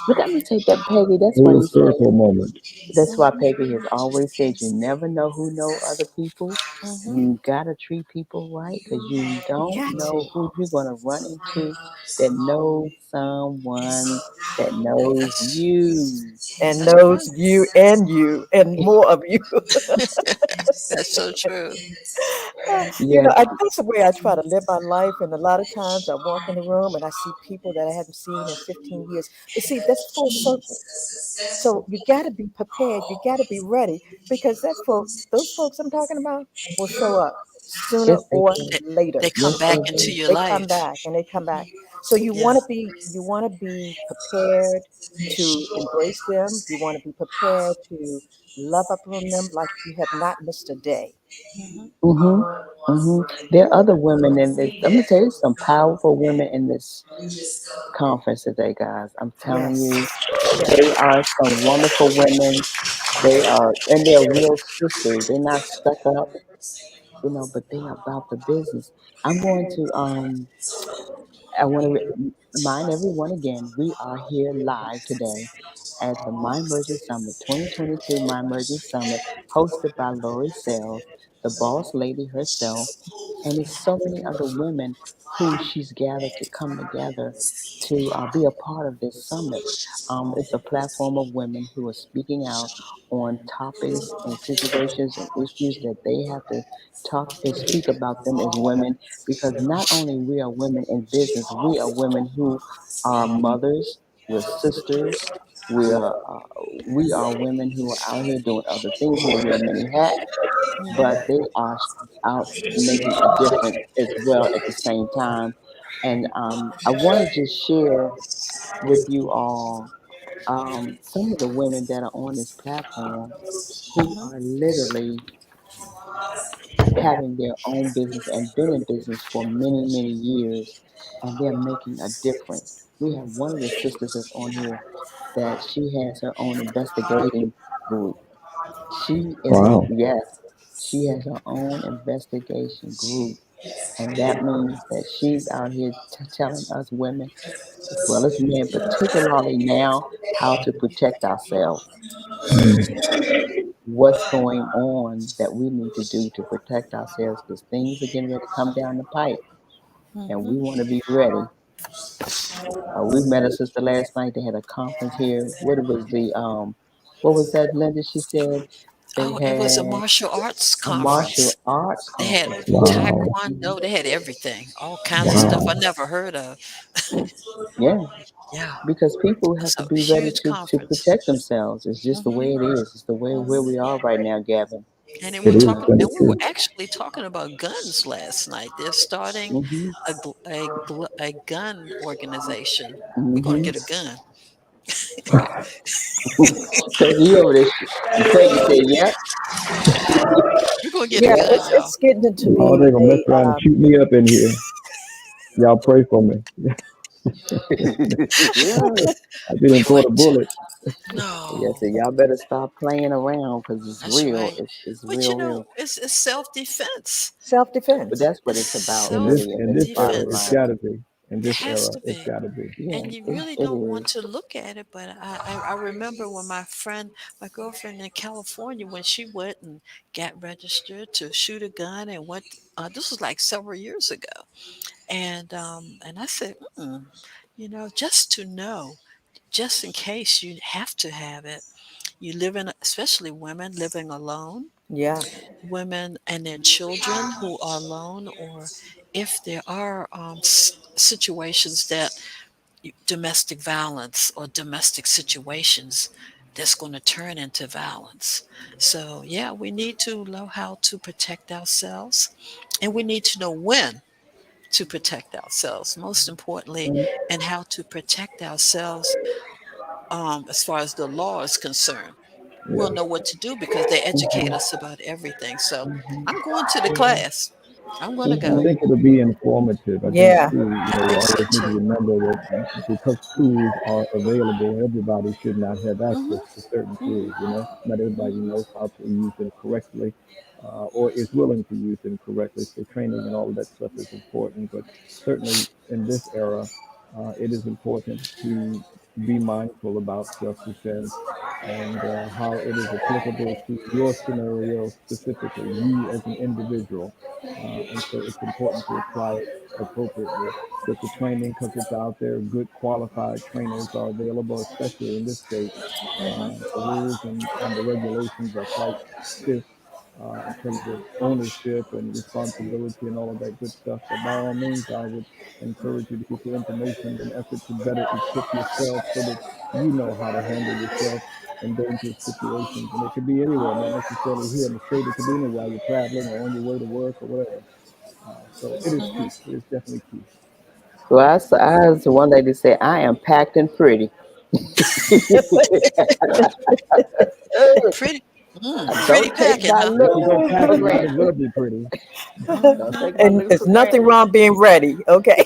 Look, I'm gonna say that, Peggy. That's why Full you said. circle moment. That's why Mhm. Peggy has always said you never know who know other people. Mhm. You gotta treat people right because you You don't got to. know who you're gonna run into that knows someone that knows That's you. And that's knows right. you and more of you. That's so true. Yes. That's the way I try to live my life. And a lot of times I walk in the room and I see people that I haven't seen in 15 years. But see, that's full circle. So you got to be prepared. You got to be ready because those folks I'm talking about will show up sooner Yes, they or do. They, later. they Yes, come back they into do. your They come life. back and they come back. So Yeah. you want to be prepared to embrace them. You want to be prepared to love up on them like you have not missed a day. Mhm. There are other women in this. I'm gonna tell you some powerful women in this conference today, guys. I'm telling Yes. you, Yes. they are some wonderful women. They are, and they're real sisters. They're not stuck up, but they are about the business. I'm going to I want to remind everyone again, we are here live today at the My Merging Summit 2022 My Merging Summit, hosted by Lori Sales, the boss lady herself, and it's so many other women who she's gathered to come together to be a part of this summit. It's a platform of women who are speaking out on topics and situations and issues that they have to talk and speak about them as women, because not only we are women in business, we are women who are mothers, we're sisters, we are women who are out here doing other things, who wear many hats, but Mhm. they are out making a difference as well at the same time. And I want to just share with you all some of the women that are on this platform who Mhm. are literally having their own business and been in business for many, many years, and they're making a difference. We have one of the sisters that's on here that she has her own investigating group. She is a, Wow. yes, she has her own investigation group. And that means that she's out here telling us women, as well as men, particularly now, how to protect ourselves. What's going on that we need to do to protect ourselves, because things are getting ready to come down the pipe and we Mhm. want to be ready. We met a sister last night. They had a conference here. What was that, Linda? She said they Oh, it was a had martial arts a martial conference. arts They had conference. Wow. taekwondo. They had everything, all kinds of stuff Wow. I never heard of. Yeah, Yeah, because people have it's to a be ready huge to conference. protect themselves. It's just the way Mhm. it is. It's the way where Mhm. we are right now, Gavin. And then It is and very we were true. actually talking about guns last night. They're starting Hmm. a gun organization. We're going to Hmm. get a gun. Peggy over there. Peggy said, "Yep." We're going to get a Yeah, gun, y'all. it's getting into Oh, be they're gonna mess a around and shoot me up in here. Y'all pray for me. Yeah. I didn't We caught a went to bullet. Yeah, so no. y'all better stop playing around because it's That's real. right. It's But you real, know, real. it's self defense. But self-defense. that's what It's it's about, In this self really, in in this this era, bottom it's defense. line. gotta be. In It this has era, to it's be. gotta be. Yeah, And you it, really it don't want is. to look at it, but I remember when my girlfriend in California, when she went and got registered to shoot a gun and went, this was like several years ago. And I said, just to know, just in case you have to have it, you live in, especially women living alone, Yeah. women and their children who are alone, or if there are situations that domestic violence or domestic situations that's going to turn into violence. So, yeah, we need to know how to protect ourselves, and we need to know when to protect ourselves, most importantly, Mhm. and how to protect ourselves as far as the law is concerned. We'll Yeah. know what to do because they educate us about everything. So, I'm going to the class. I'm going to I go. Mhm. think it'll be informative. I think Yeah. too, I we think so always need to too. remember that because tools are available, everybody should not have Hmm. access to certain tools. Not everybody Hmm. knows how to use them correctly, or is willing to use them correctly. So training and all of that stuff is important. But certainly in this era, it is important to be mindful about self-defense and how it is applicable to your scenario specifically, you as an individual. And so it's important to apply it appropriately with the training because it's out there. Good qualified trainers are available, especially in this state. The rules and the regulations are quite stiff in terms of ownership and responsibility and all of that good stuff. But by all means, I would encourage you to get your information in effort to better equip yourself so that you know how to handle yourself in dangerous situations. And it could be anywhere, not necessarily here in the state. It could be anywhere while you're traveling or on your way to work or whatever. So it is key. It is definitely key. Well, I heard one lady say, "I am packed and pretty." Pretty, pretty Don't take packing, my huh? If you're looks gonna pack for it, might as granted. well be pretty Don't Hmm. take my And looks there's for nothing granted. wrong being ready. Okay.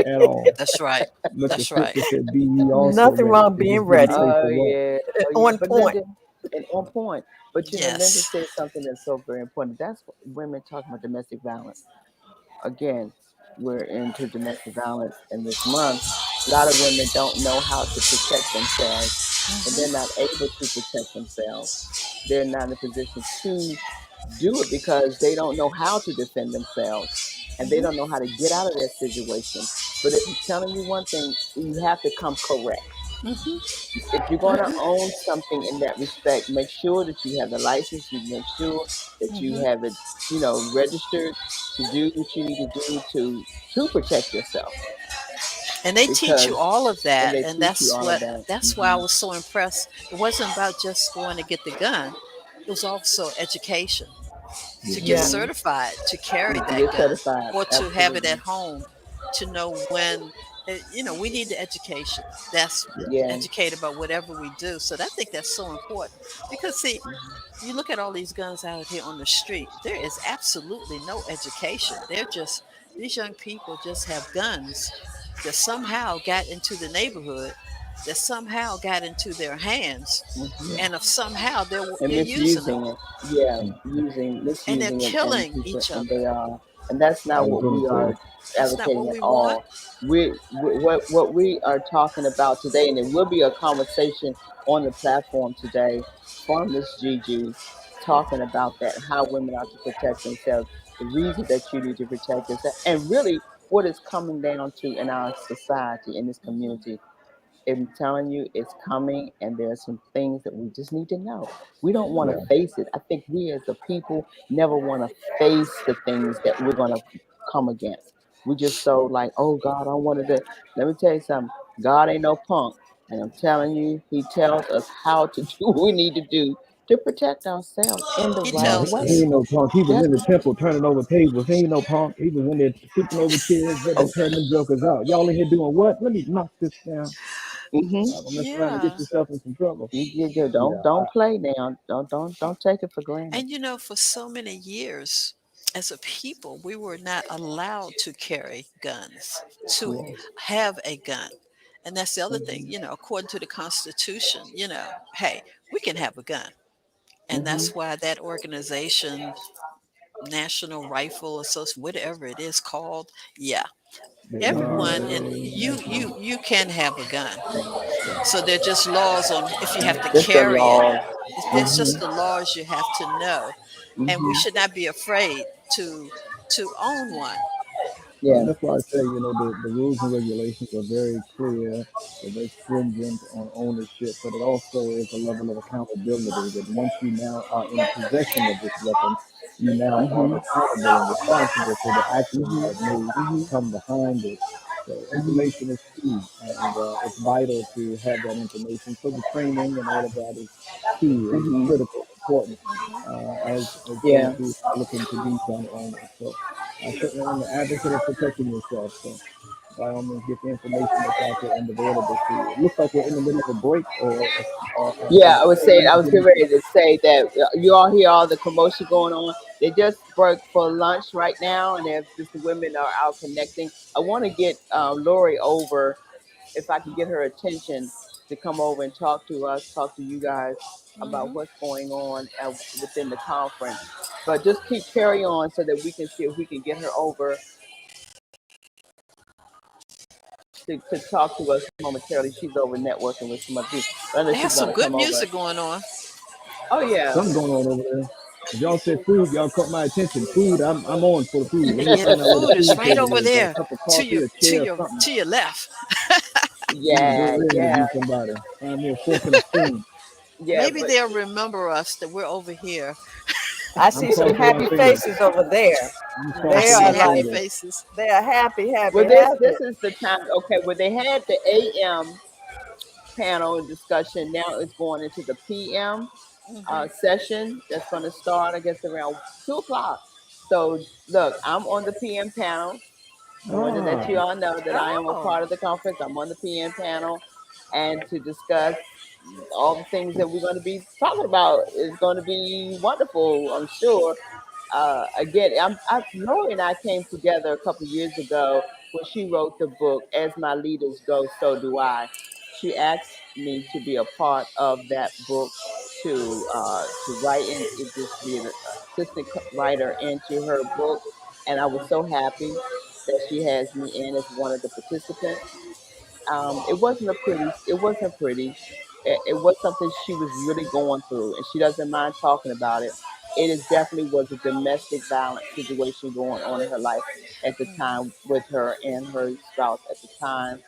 at all. That's right. Look, the That's right. scripture said, "Be ye also Nothing ready." wrong So being just be ready. ready Oh for what? yeah, oh yeah. On But point. Linda, and on point. But Linda Yes. said something that's so very important. That's what women talking about domestic violence. Again, we're into domestic violence, and this month, a lot of women don't know how to protect themselves, and they're Hmm. not able to protect themselves. They're not in a position to do it because they don't know how to defend themselves, and they don't know how to get out of that situation. But if I'm telling you one thing, you have to come correct. Hmm. If you're going to own something in that respect, make sure that you have the license. You make sure that you Hmm. have it, registered to do what you need to do to protect yourself. And they teach Because you all of and that, they and teach you all of that. that's why I was so impressed. It wasn't about just going to get the gun. It was also education to get Yeah. Hmm. certified to carry To that get gun certified, or to have it at absolutely. home, to know when we need the education. That's Yeah. Yeah. educate about whatever we do. So I think that's so important because see, Hmm. you look at all these guns out here on the street, there is absolutely no education. They're just, these young people just have guns that somehow got into the neighborhood, that somehow got into their hands, Hmm. Yeah. and if somehow And they're using them misusing it. Yeah, Mm. and they're misusing it, and killing people, each and other. they are, and that's I not was what gonna we say, are That's not what advocating at we want. all. What we are talking about today, and it will be a conversation on the platform today from Miss Gigi, talking about that, how women are to protect themselves, the reason that you need to protect yourself, and really what it's coming down to in our society, in this Hmm. community. I'm telling you, it's coming, and there are some things that we just need to know. We don't want yeah, to face it. I think we as a people never want to face the things that we're going to come against. We just so like, oh God, I wanted to. Let me tell you something. God ain't no punk, and I'm telling you, He tells us how to do what we need to do to protect ourselves in the He right no, tells he us. way. ain't no punk. He was That's in the temple turning over tables. He ain't no punk. He was in there tipping over chairs, ready to oh, turn them jokers out. Y'all in here doing what? Let me knock this down. mm-hmm. Y'all gonna mess around and get Yeah. yourself in some trouble. You Yeah, don't play now. Don't take it for granted. And for so many years, as a people, we were not allowed to carry guns, to Yes. have a gun. And that's the other thing, Mm-hmm. according to the Constitution, hey, we can have a gun. And Mm-hmm. that's why that organization, National Rifle Association, whatever it is called, yeah, the everyone, NRA, and national. you can have a gun. So they're just laws on if you have to Just the carry it. laws. There's Mm-hmm. just the laws you have to know, and we Mm-hmm. should not be afraid to own one. Well, Yeah. that's why I say, the rules and regulations are very clear. They're very stringent on ownership, but it also is a level of accountability that once you now are in possession of this weapon, you now are Mm-hmm. accountable and responsible for the actions Mm-hmm. that may Mm-hmm. come behind it. So information is key, and it's vital to have that information. So the training and all of that is key and Hmm. critical, important, Mhm. as those Yeah. who are looking to be gun owners. So I certainly am an advocate of protecting yourself. So by all means, get the information that's out there and available to you. It looks like we're in the middle of a break, or Yeah, I was saying, I was getting ready to say that you all hear all the commotion going on. They just broke for lunch right now, and if just the women are out connecting, I want to get Lori over if I could get her attention to come over and talk to us, talk to you guys about Mhm. what's going on within the conference. But just keep carry on so that we can see if we can get her over to talk to us momentarily. She's over networking with some other people. I know They she's have going some to good come over. music going on. Oh, yeah. something going on over there. If y'all said food, y'all caught my attention. Food, I'm on for the food. Let me Yeah, the find out where the food is food right table over is. Got a there cup of to coffee, your a to chair, or your something. to your left. Need to Yeah, go in and yeah, interview somebody. Find me a fork and a spoon. yeah. Maybe But they'll remember us that we're over here. I I'm see some crossing my happy fingers. faces over there. I'm I They crossing see are my happy like, fingers. faces. they are happy, well, happy, this happy. is the time. Okay, well they had the AM panel discussion. Now it's going into the PM Mhm. session. That's going to start, I guess, around 2 o'clock. So look, I'm on the PM panel. I want to let you Ah, all know that I am a Oh. part of the conference. I'm on the PM panel, and to discuss all the things that we're going to be talking about is going to be wonderful, I'm sure. Again, Lori and I came together a couple of years ago when she wrote the book "As My Leaders Go, So Do I." She asked me to be a part of that book to write in, to just be an assistant writer into her book, and I was so happy that she has me in as one of the participants. It wasn't pretty. It was something she was really going through, and she doesn't mind talking about it. It is definitely was a domestic violence situation going on in her life at the time with her and her spouse at the time,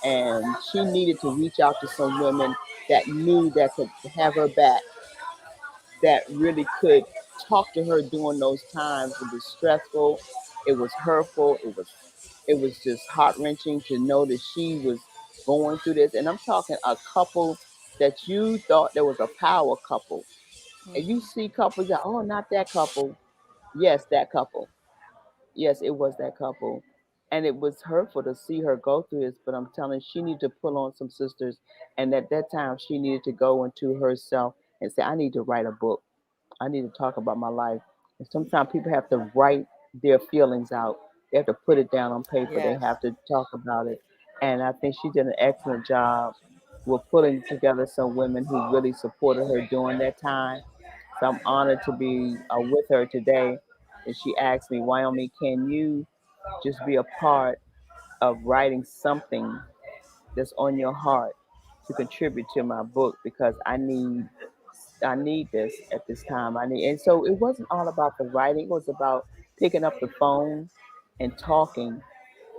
and she needed to reach out to some women that knew that could have her back, that really could talk to her during those times. It was stressful, it was hurtful, it was just heart wrenching to know that she was going through this. And I'm talking a couple that you thought there was a power couple. And you Mhm. see couples that, oh, not that couple. Yes, that couple. Yes, it was that couple. And it was hurtful to see her go through this, but I'm telling you, she needed to pull on some sisters. And at that time, she needed to go into herself and say, I need to write a book. I need to talk about my life. And sometimes people have to write their feelings out. They have to put it down on paper. They Yes. have to talk about it. And I think she did an excellent job with putting together some women who really supported her during that time. So I'm honored to be with her today. And she asked me, Wyoming, can you just be a part of writing something that's on your heart to contribute to my book, because I need this at this time. And so it wasn't all about the writing. It was about picking up the phone and talking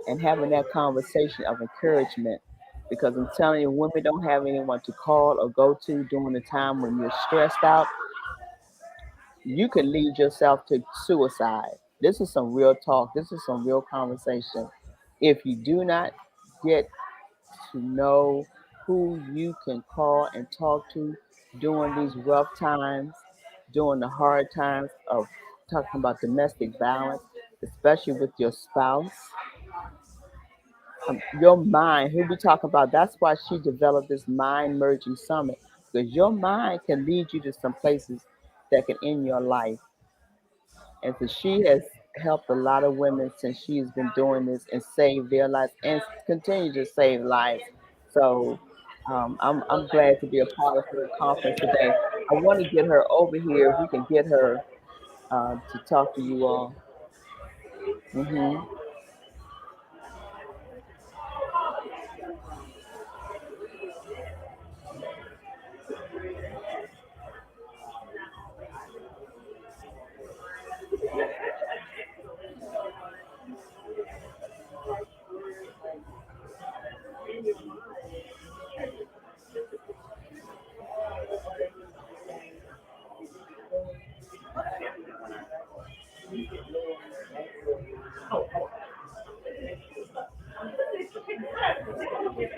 and having that conversation of encouragement. Because I'm telling you, women don't have anyone to call or go to during the time when you're stressed out. You can lead yourself to suicide. This is some real talk. This is some real conversation. If you do not get to know who you can call and talk to during these rough times, during the hard times of talking about domestic violence, especially with your spouse. Your mind, who we talk about, that's why she developed this mind merging summit, because your mind can lead you to some places that can end your life. And so she has helped a lot of women since she's been doing this and saved their lives and continue to save lives. So I'm glad to be a part of her conference today. I want to get her over here. If we can get her to talk to you all. Hmm.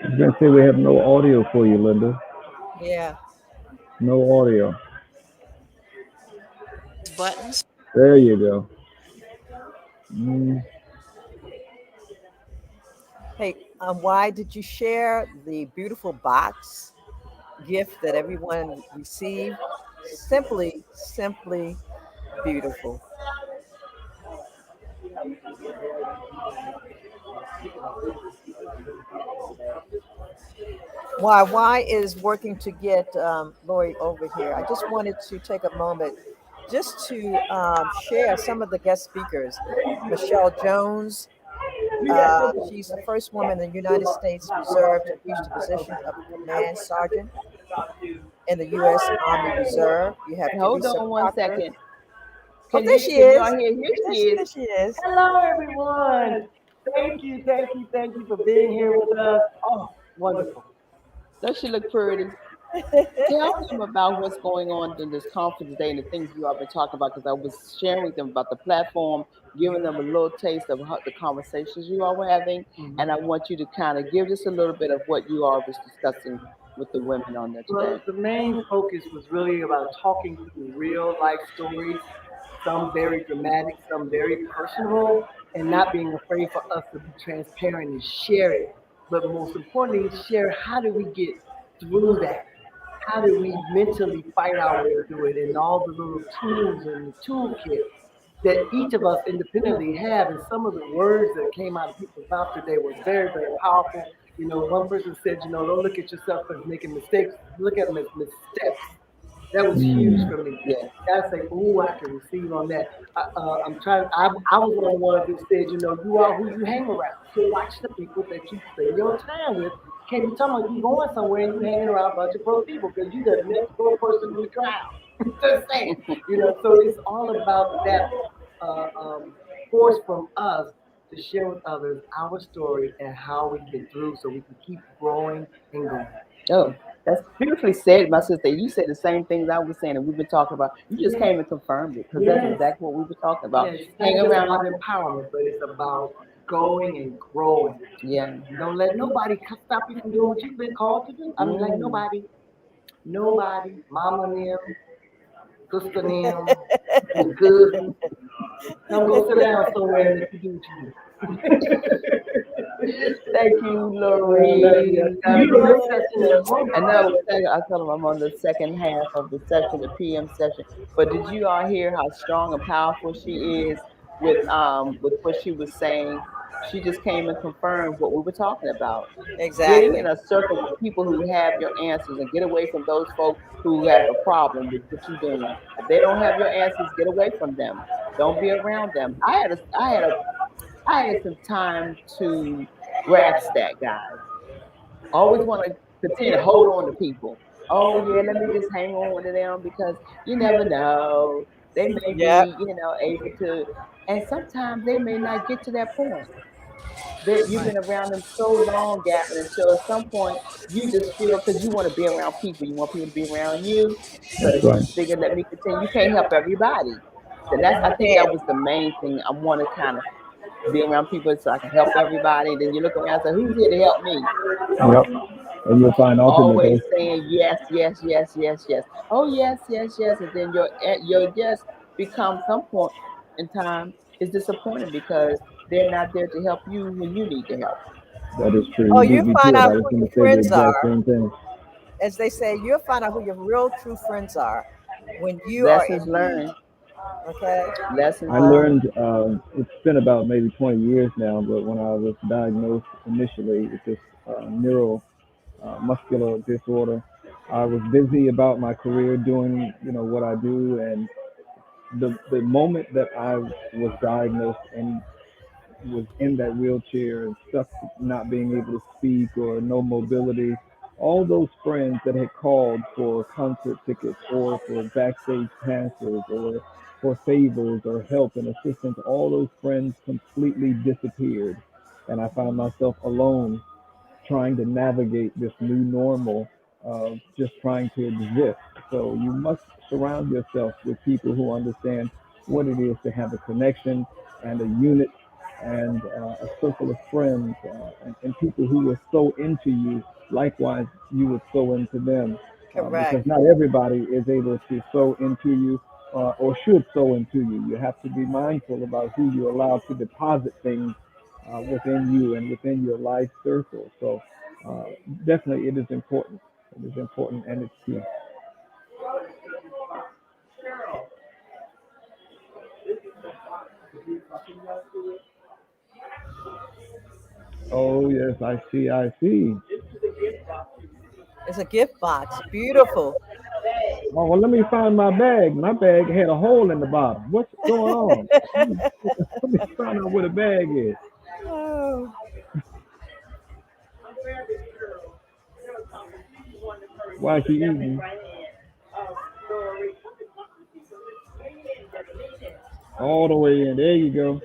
I was going to say we have no audio for you, Linda. Yeah. No audio. Buttons. There you go. Mm, Hey, why did you share the beautiful box gift that everyone received? Simply beautiful. Why is working to get Lori over here? I just wanted to take a moment just to share some of the guest speakers. Michelle Jones, she's the first woman in the United States Reserve to reach the position of command sergeant in the U.S. Army Reserve. You have Hey, hold Teresa on one Proctor. second. Oh, there she Can y'all is. hear? Here she is. There she is. Hello, everyone. Thank you for being here with us. Oh, wonderful. Does she look pretty? Tell them about what's going on in this conference today and the things you all been talking about because I was sharing with them about the platform, giving them a little taste of the conversations you all were having, and I Mhm. want you to kind of give us a little bit of what you all was discussing with the women on there Well, today. the main focus was really about talking through real life stories, some very dramatic, some very personable, and not being afraid for us to be transparent and share it. But most importantly, share how do we get through that? How do we mentally fight our way through it and all the little tools and the toolkit that each of us independently have. And some of the words that came out of people's mouth today were very, very powerful. You know, one person said, you know, don't look at yourself as making mistakes, look at them as missteps. That was huge mm, for me. Yes. That's like, ooh, I can receive on that. I'm trying. I was one of the ones that said, you know, you are who you hang around. So watch the people that you spend your time with. Can't be talking about you going somewhere and you hanging around a bunch of broke people because you the next broke person in the crowd. Just saying, you know. So it's all about that force from us to share with others our story and how we get through, so we can keep growing and going. Oh, that's beautifully said, my sister. You said the same things I was saying, and we've been talking about. You just Yes, came and confirmed it because that's yes. exactly what we were talking about. Yes, it's not Hang just around. about empowerment, but it's about going and growing. Yeah. Don't let nobody stop you from doing what you've been called to do. I mean, like Mm. nobody, mama and them, sister and them, your cousin. Don't go sit down somewhere and let you do what you do. Thank you, I love you. Lori. Beautiful session as well. I know I tell them I'm on the second half of the session, the PM session. But did you all hear how strong and powerful she is with what she was saying? She just came and confirmed what we were talking about. Getting Exactly. in a circle with people who have your answers and get away from those folks who have a problem with what you're doing. If they don't have your answers, get away from them. Don't be around them. I had some time to grasp that, guys. Always want to continue to hold on to people. Oh yeah, let me just hang on to them because you never know. They may Yep. be, able to, and sometimes they may not get to that point. That you've Right. been around them so long, Gavin, until at some point you just feel because you want to be around people. You want people to be around you. So that's you right. just figure, let me continue. You can't help everybody. And that's I think that Can't. was the main thing. I want to kind of be around people so I can help everybody. And then you look around and say, who's here to help me? Yep. And you'll find Always ultimately, saying yes, yes, yes, yes, yes. Oh yes, yes, yes, and then your yes becomes some point in time is disappointing because they're not there to help you when you need the help. that is true. Oh, You you beat me find to it. out I was who going your to say the friends exact are. same thing. As they say, you'll find out who your real true friends are when you are Lessons in need. learned. Okay? Lessons I learned. learned, it's been about maybe 20 years now, but when I was diagnosed initially with this neural muscular disorder, I was busy about my career doing, what I do. And the moment that I was diagnosed and was in that wheelchair and stuck not being able to speak or no mobility, all those friends that had called for concert tickets or for backstage passes or for favors or help and assistance, all those friends completely disappeared. And I found myself alone trying to navigate this new normal of just trying to exist. So you must surround yourself with people who understand what it is to have a connection and a unit. and a circle of friends and people who will sow into you. Likewise, you would sow into them, because Correct. not everybody is able to sow into you or should sow into you. You have to be mindful about who you allow to deposit things within you and within your life circle. So uh, definitely, it is important. It is important and it's key. Oh yes, I see. I see. It's a gift box. Beautiful. Oh well, let me find my bag. My bag had a hole in the bottom. What's going on? Let me find out where the bag is. Oh, Why is she eating? All the way in. There you go.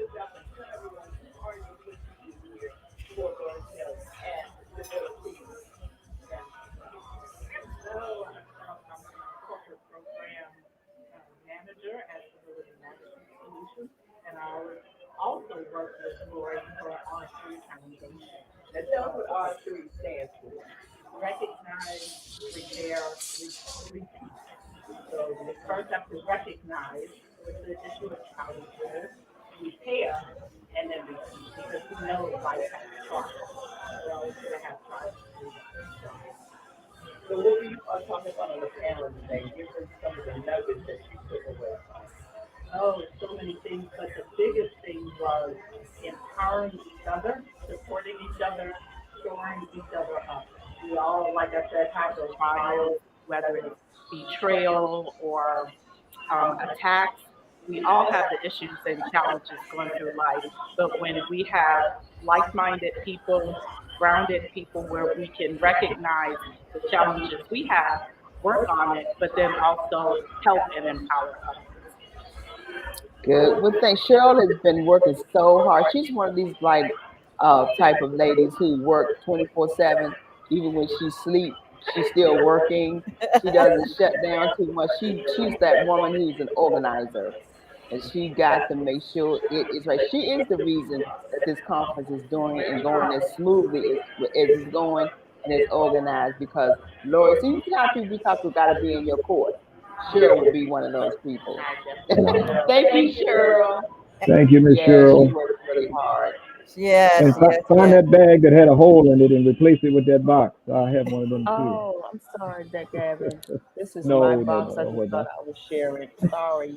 trials, whether it's betrayal or attacks. We all have the issues and challenges going through life. But when we have like minded people, grounded people where we can recognize the challenges we have, work on it, but then also help and empower others. Good. Well, thanks. Cheryl has been working so hard. She's one of these like type of ladies who work 24/7. Even when she sleep, she's still working. She doesn't shut down too much. She's that woman who's an organizer, and she got to make sure it is right. She is the reason that this conference is doing and going as smoothly as it's going and as organized. Because Lord, see how people we talk to got to be in your court. Cheryl would be one of those people. Wow. Thank you, Cheryl. Thank you, Miss Yeah, she Cheryl. works really hard. yes, And yes, find yes. that bag that had a hole in it and replace it with that box. I have one of them too. Oh, I'm sorry, that Gavin. This is my No, no, box. no, I don't just worry thought about I was sharing. Sorry.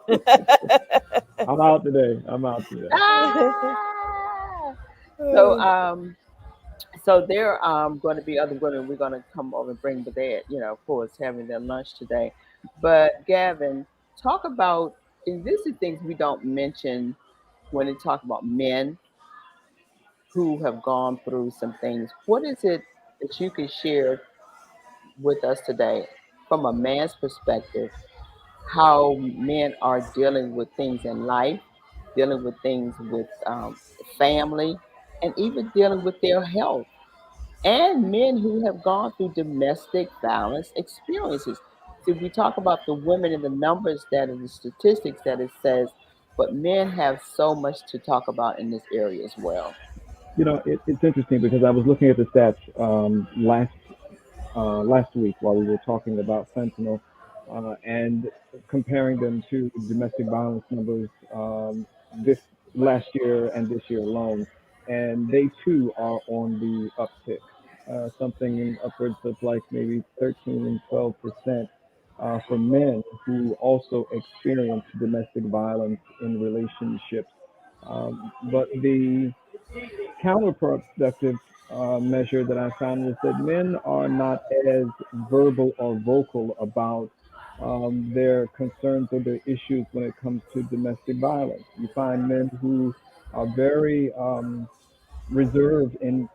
it. I'm out today. I'm out today. Ah! So, so there going to be other women. We're going to come over and bring, but they, of course, having their lunch today. But Gavin, talk about, and this is things we don't mention when they talk about men who have gone through some things. What is it that you can share with us today from a man's perspective, how men are dealing with things in life, dealing with things with family, and even dealing with their health, and men who have gone through domestic violence experiences. See, we talk about the women and the numbers that are the statistics that it says, but men have so much to talk about in this area as well. It's interesting because I was looking at the stats last week while we were talking about fentanyl and comparing them to domestic violence numbers this last year and this year alone, and they too are on the uptick. Something in upwards of like maybe 13 and 12% for men who also experience domestic violence in relationships. But the counterproductive measure that I found was that men are not as verbal or vocal about their concerns or their issues when it comes to domestic violence. You find men who are very reserved in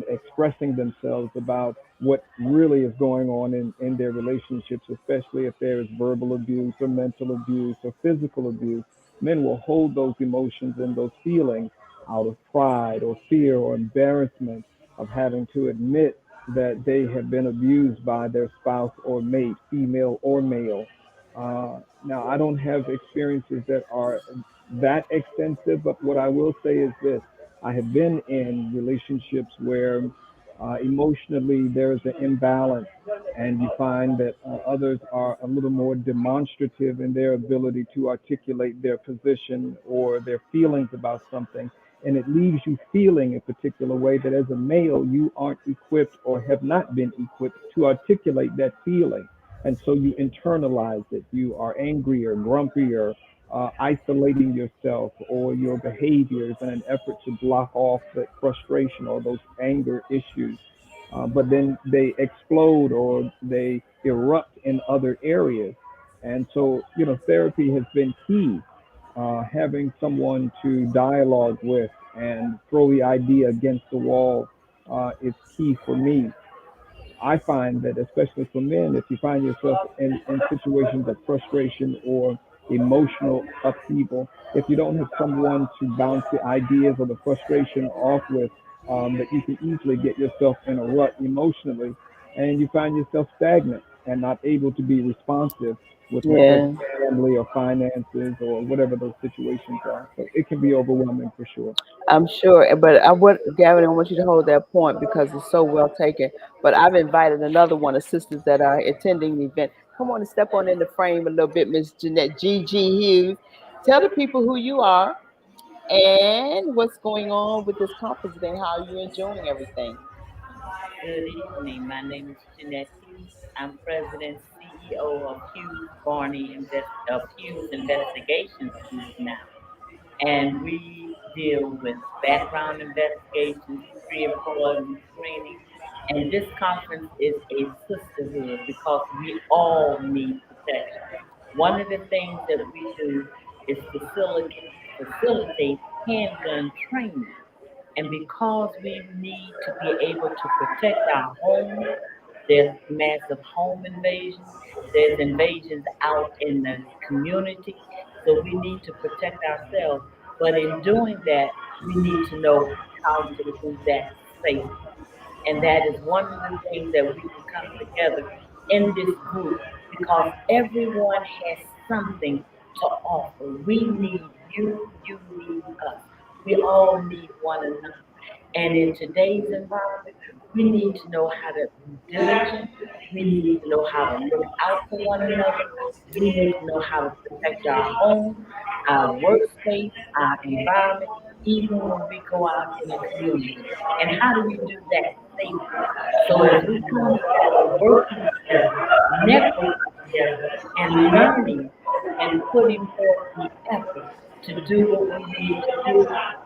expressing themselves about what really is going on in their relationships, especially if there is verbal abuse or mental abuse or physical abuse. Men will hold those emotions and those feelings out of pride or fear or embarrassment of having to admit that they have been abused by their spouse or mate, female or male. Now, I don't have experiences that are that extensive, but what I will say is this: I have been in relationships where emotionally there is an imbalance, and you find that others are a little more demonstrative in their ability to articulate their position or their feelings about something. And it leaves you feeling a particular way that as a male, you aren't equipped or have not been equipped to articulate that feeling. And so you internalize it. You are angry or grumpy or isolating yourself or your behaviors in an effort to block off that frustration or those anger issues. But then they explode or they erupt in other areas. And so, therapy has been key. Having someone to dialogue with and throw the idea against the wall is key for me. I find that, especially for men, if you find yourself in situations of frustration or emotional upheaval, if you don't have someone to bounce the ideas or the frustration off with, that you can easily get yourself in a rut emotionally, and you find yourself stagnant and not able to be responsive with respect Yeah. to family or finances or whatever those situations are. So it can be overwhelming for sure. I'm sure, but Gavin, I want you to hold that point because it's so well taken. But I've invited another one of sisters that are attending the event. Come on and step on in the frame a little bit, Miss Jeanette G.G. Hughes. Tell the people who you are and what's going on with this conference and how you're enjoying everything. Good evening. My name is Jeanette Hughes. I'm President CEO of Hughes Investigations Group now. And we deal with background investigations, pre-employment screening, and this conference is a sisterhood because we all need protection. One of the things that we do is facilitate handgun training. And because we need to be able to protect our homes, there's massive home invasions, there's invasions out in the community. So we need to protect ourselves. But in doing that, we need to know how to do that safely. And that is one of the things that we can come together in this group because everyone has something to offer. We need you, you need us. We all need one another. And in today's environment, we need to know how to be diligent. We need to know how to look out for one another. We need to know how to protect our home, our workspace, our environment, even when we go out in the community. And how do we do that safely? So as we come together, working together, networking together, and learning and putting forth the effort to do what we need to do,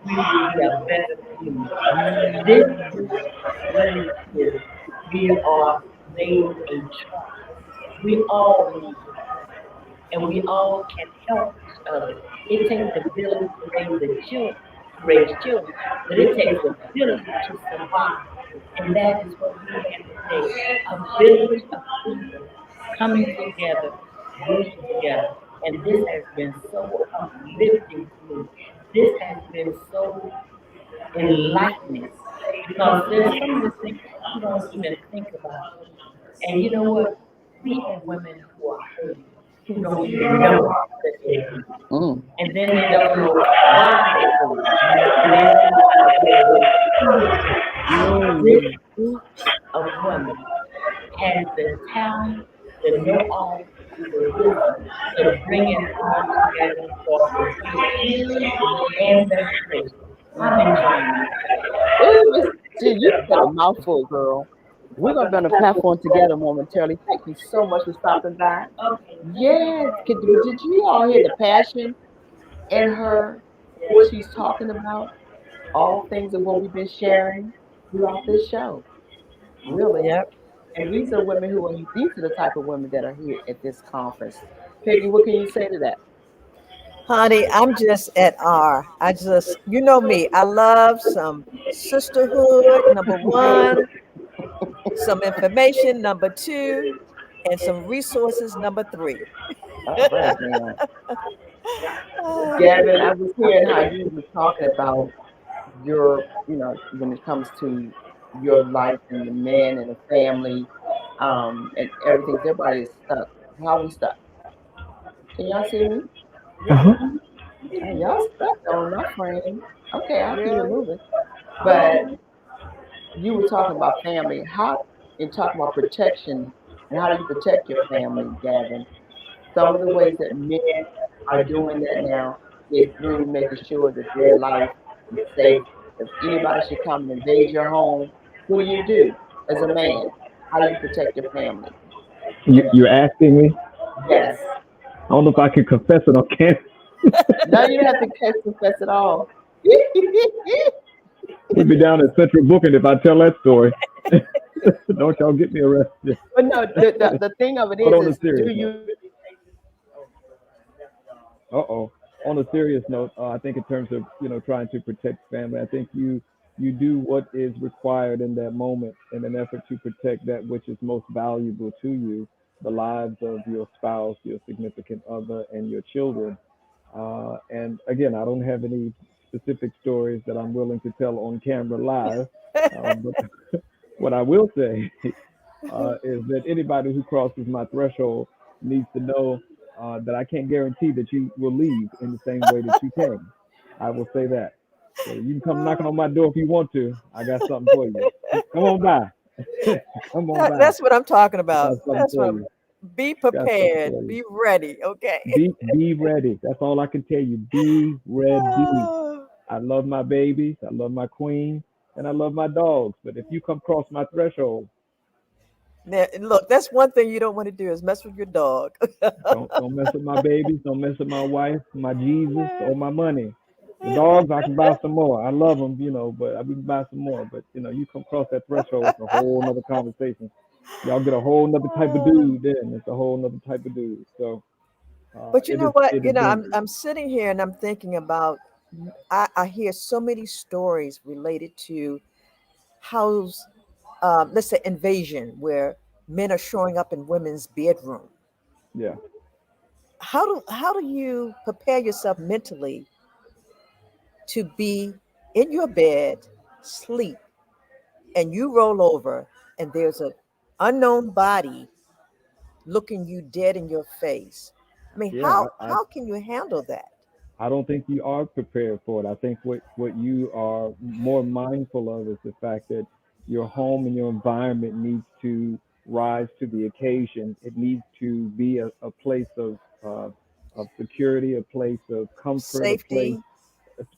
we will be a better community. This group of women here, we are laying a track. We all need and we all can help each other. It takes a village to raise children, but it takes a village to survive. And that is what we have today, a village of people coming together, working together. And this has been so uplifting to me. This has been so enlightening because there's some of the things you don't even think about. And you know what? We have women who are hurting, who don't even know that they're hurting. Mm. And then they don't know why they're hurting. And they don't know how to get help to it. This Mm. group of women has the talent, the know-how, and the wisdom to bring it all together for complete healing and restoration. I'm enjoying myself. Ooh, Miss G, you said a mouthful, girl. We're going to be on the platform together momentarily. Thank you so much for stopping by. Okay, thank you. Yes. Did you all hear the passion in her, what she's talking about? All things of what we've been sharing throughout this show. Really. Yep. And these are the type of women that are here at this conference. Peggy, what can you say to that? Honey, I'm just at R. I just, you know me, I love some sisterhood, number one, some information, number two, and some resources, number three. All right, now. Ah, Gavin, I was hearing how you were talking about when it comes to your life and the man and the family, and everything. Everybody is stuck. How we stuck? Can y'all see me? Uh-huh. Y'all stuck on my frame. Okay, I'll keep it Really? moving. But you were talking about family. How and talking about protection and how do you protect your family, Gavin? Some of the ways that men are doing that now is through making sure that their life is safe. If anybody should come and invade your home, what do as a man? How do you protect your family? You're asking me? Yes. I don't know if I can confess it on camera. No, you don't have to confess at all. Put me down at Central Booking if I tell that story. Don't y'all get me arrested. But no, the thing of it But on a is do serious note, you uh-oh. On a serious note, I think in terms of trying to protect family, I think you do what is required in that moment in an effort to protect that which is most valuable to you, the lives of your spouse, your significant other, and your children. And again, I don't have any specific stories that I'm willing to tell on camera live, but what I will say is that anybody who crosses my threshold needs to know that I can't guarantee that you will leave in the same way that you came. I will say that. So you can come knocking on my door if you want to. I got something for you. Come on by. Come on by. That's what I'm talking I about. got something That's for what you. be Got something prepared, for you. be ready, okay? Be ready. That's all I can tell you. Be ready. I love my babies. I love my queen. And I love my dogs. But if you come across my threshold, Now, look, that's one thing you don't want to do is mess with your dog. don't mess with my babies. Don't mess with my wife, my Jesus, or my money. The dogs, I can buy some more. I love them, but I can buy some more. But you come across that threshold, it's a whole nother conversation. Y'all get a whole nother type of dude. Then it's a whole nother type of dude. So But you it know is what? it is dangerous. I'm sitting here and I'm thinking about I hear so many stories related to house let's say invasion where men are showing up in women's bedroom. Yeah, How do you prepare yourself mentally to be in your bed, sleep, and you roll over and there's a unknown body looking you dead in your face? I mean, yeah. how can you handle that? I don't think you are prepared for it. I think what you are more mindful of is the fact that your home and your environment needs to rise to the occasion. It needs to be a place of security, a place of comfort, a place Safety.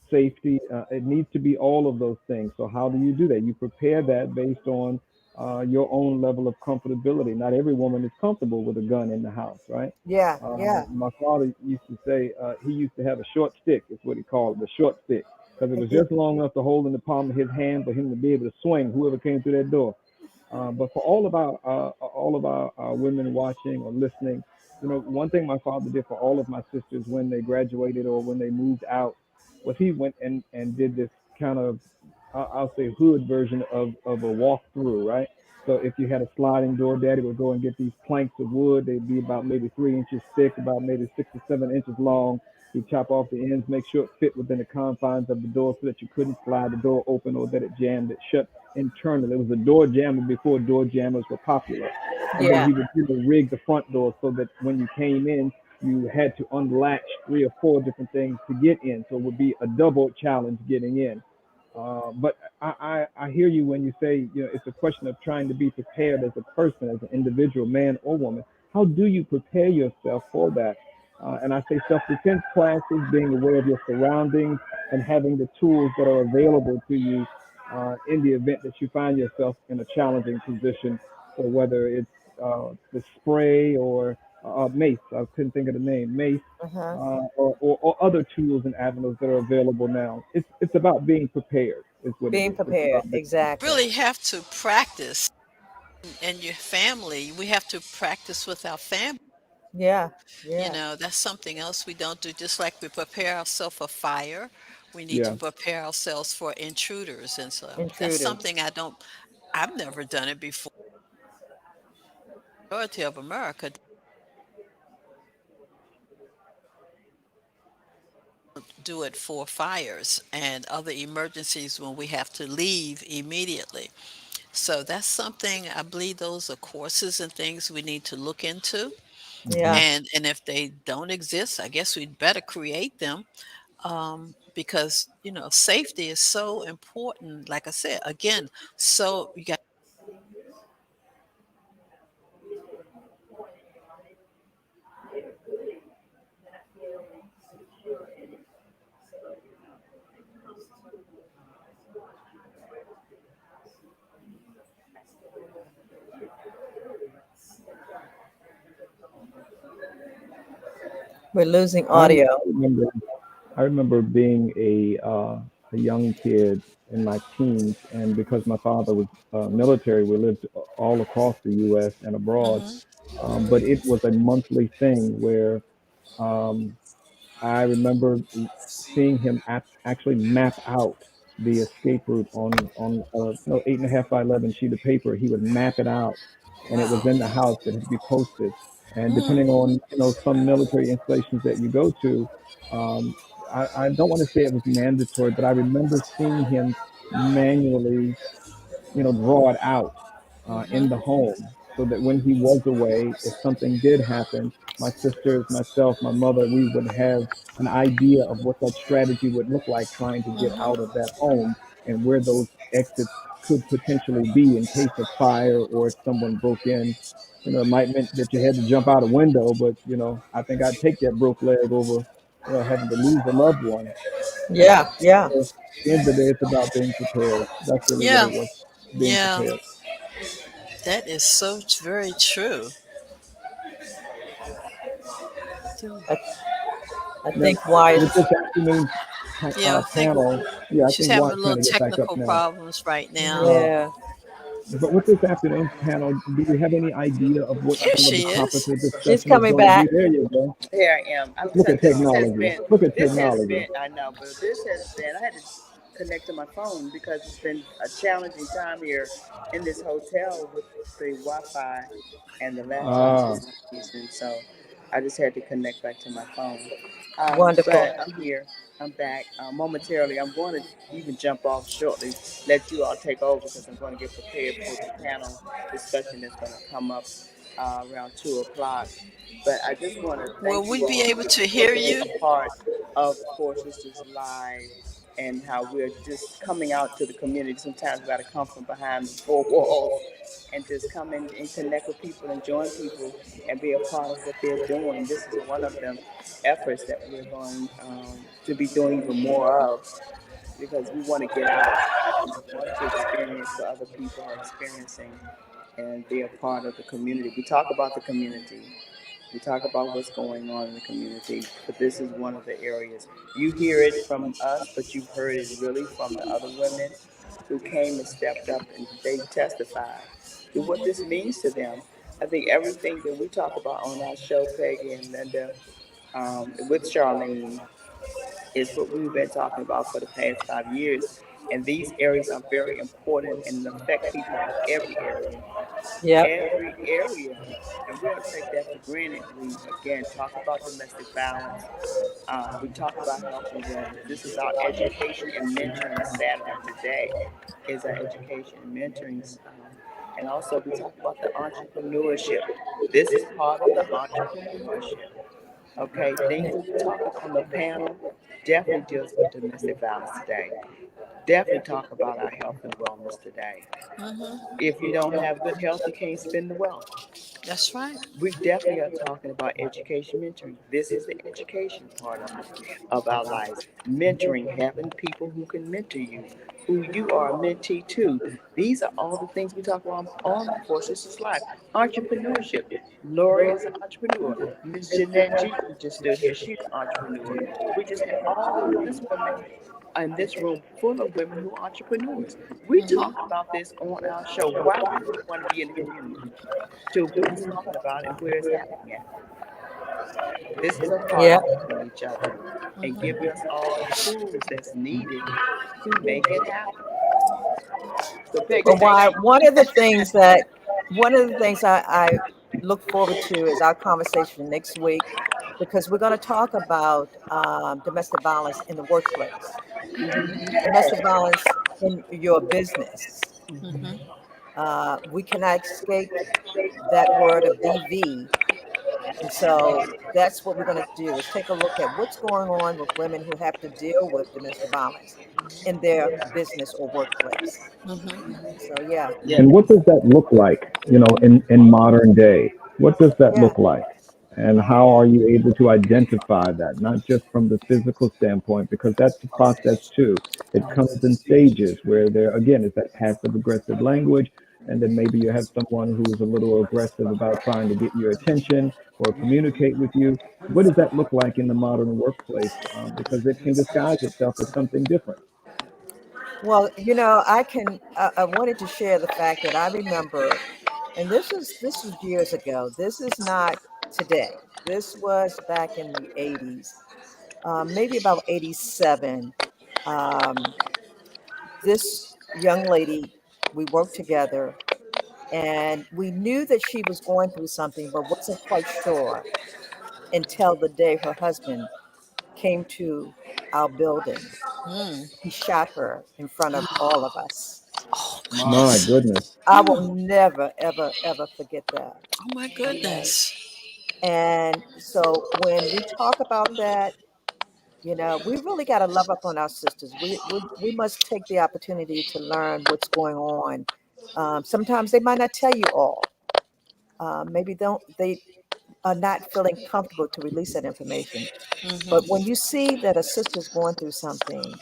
safety. It needs to be all of those things. So how do you do that? You prepare that based on your own level of comfortability. Not every woman is comfortable with a gun in the house, right? Yeah, yeah. My father used to say he used to have a short stick, is what he called it, a short stick, because it was just long enough to hold in the palm of his hand for him to be able to swing whoever came through that door. But for all of our women watching or listening, one thing my father did for all of my sisters when they graduated or when they moved out was he went and did this kind of I'll say hood version of a walkthrough, right? So if you had a sliding door, Daddy would go and get these planks of wood. They'd be about maybe 3 inches thick, about maybe 6 or 7 inches long. He'd chop off the ends, make sure it fit within the confines of the door so that you couldn't slide the door open or that it jammed it shut internally. It was a door jammer before door jammers were popular. And then Yeah. he would rig the front door so that when you came in, you had to unlatch 3 or 4 different things to get in. So it would be a double challenge getting in. But I hear you when you say, it's a question of trying to be prepared as a person, as an individual, man or woman. How do you prepare yourself for that? And I say self-defense classes, being aware of your surroundings, and having the tools that are available to you in the event that you find yourself in a challenging position. So whether it's the spray or mace, I couldn't think of the name, mace, Uh-huh. or other tools and avenues that are available now. It's about being prepared, is what it Being is. It's prepared. about being Exactly. Really have to practice and your family. We have to practice with our family. Yeah. Yeah. That's something else we don't do. Just like we prepare ourselves for fire, we need to yeah. prepare ourselves for intruders. And so that's Intruders. something I've never done it before. Majority of America do it for fires and other emergencies when we have to leave immediately. So that's something I believe those are courses and things we need to look into. Hmm. Yeah. And if they don't exist, I guess we'd better create them. because safety is so important. Like I said again, so you got. We're losing I audio. remember I remember being a young kid in my teens, and because my father was military, we lived all across the U.S. and abroad. Mhm. But it was a monthly thing where um, I remember seeing him actually map out the escape route on a 8.5 by 11 sheet of paper. He would map it out, and it was Wow. in the house that had to be posted. And Mm. depending on some military installations that you go to, um, I don't want to say it was mandatory, but I remember seeing him manually draw it out in the Mhm. home so that when he was away, if something did happen, my sisters, myself, my mother, we would have an idea of what that strategy would look like trying to get out Mhm. of that home and where those exits could potentially be in case of fire or if someone broke in. It might mean that you had to jump out a window, but I think I'd take that broke leg over, having to lose a loved one. Yeah, yeah. So at the end of the day, it's about being prepared. That's really what Yeah. it was, being Yeah. prepared. That is so very true. Dude. I, I Now, think why with it's this afternoon's Yeah, I think panel, yeah, I she's think having a Watt's little trying to get back up technical now. problems right now. Uh, yeah. but with this afternoon's panel, do we have any idea of what Here some of the she is. topical She's discussion is coming going to be? back. There you go. Here I am. Look at This has technology. been, Look at this has technology. been, I know, but this has been, I had to connect to my phone because it's been a challenging time here in this hotel with the Wi-Fi and the laptop Ah, for some reason. So I just had to connect back to my phone. Wonderful. But I'm here. I'm back. Momentarily, I'm going to even jump off shortly, let you all take over because I'm going to get prepared for the panel discussion that's going to come up around 2 o'clock. But I just want to Will thank we you be all able to for hear being you? a part of Four Sisters Live and how we're just coming out to the community. Sometimes we got to come from behind the four walls and just come in and connect with people and join people and be a part of what they're doing. This is one of them efforts that we're going to be doing even more of because we want to get out. We want to experience what other people are experiencing and be a part of the community. We talk about the community. We talk about what's going on in the community, but this is one of the areas. You hear it from us, but you've heard it really from the other women who came and stepped up and they testified to what this means to them. I think everything that we talk about on our show, Peggy and Linda, with Charlene, is what we've been talking about for the past 5 years. And these areas are very important and affect people in every area. Yep. Every area. And we don't take that for granted. We, again, talk about domestic violence. We talk about health and wellness. This is our education and mentoring Saturday today is our education and mentoring. And also we talk about the entrepreneurship. This is part of the entrepreneurship. Okay, things that we talk about on the panel definitely deals with domestic violence today. Definitely talk about our health and wellness today. Mhm. If you don't have good health, you can't spend the wealth. That's right. We definitely are talking about education mentoring. This is the education part of our lives. Mentoring, having people who can mentor you, who you are a mentee to. These are all the things we talk about on Four Sisters Live. Entrepreneurship. Lori is an entrepreneur. Miss Jeanette G, who just stood here, she's an entrepreneur. We just had all of this women in this room full of women who are entrepreneurs. We talk Mhm. about this on our show. Why wouldn't we want to be in the community to be talking about it and where it's happening at? This is a part Yep. of helping each other and giving us all the tools that's needed to make it happen. So, Peggy, Well, thank why you. one of the things I look forward to is our conversation next week because we're going to talk about domestic violence in the workplace, domestic violence in your business. Mhm. We cannot escape that word of DV And so that's what we're going to do is take a look at what's going on with women who have to deal with domestic violence in their business or workplace. Hmm. So yeah, Yeah. And what does that look like, in modern day? What does that yeah, look like? And how are you able to identify that, not just from the physical standpoint, because that's a process too. It comes in stages where there, again, is that passive aggressive language. And then maybe you have someone who's a little aggressive about trying to get your attention or communicate with you. What does that look like in the modern workplace? Because it can disguise itself as something different. well, I wanted to share the fact that I remember, and this was years ago. This is not today. This was back in the 80s, maybe about 87. Um, this young lady, we worked together, and we knew that she was going through something, but wasn't quite sure until the day her husband came to our building. Mm. He shot her in front of all of us. Oh My goodness. goodness. I will Mm. never, ever, ever forget that. Oh my Okay. goodness. And so when we talk about that, we really got to love up on our sisters. We must take the opportunity to learn what's going on. Sometimes they might not tell you all. Maybe they are not feeling comfortable to release that information. But Hmm. when you see that a sister's going through something,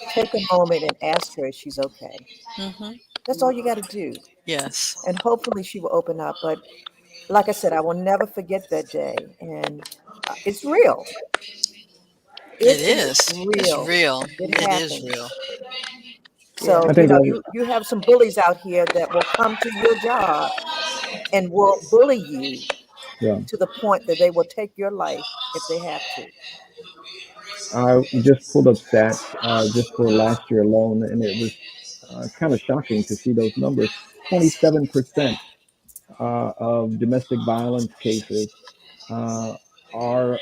take a moment and ask her if she's okay. Hmm. That's all you got to do. Yes, And hopefully she will open up. But like I said, I will never forget that day. And it's real. it It is is. It's real. real. It It is happens. real. So, I think that, you have some bullies out here that will come to your job and will bully you yeah. to the point that they will take your life if they have to. I just pulled up stats just for last year alone, and it was kind of shocking to see those numbers. 27% of domestic violence cases uh, are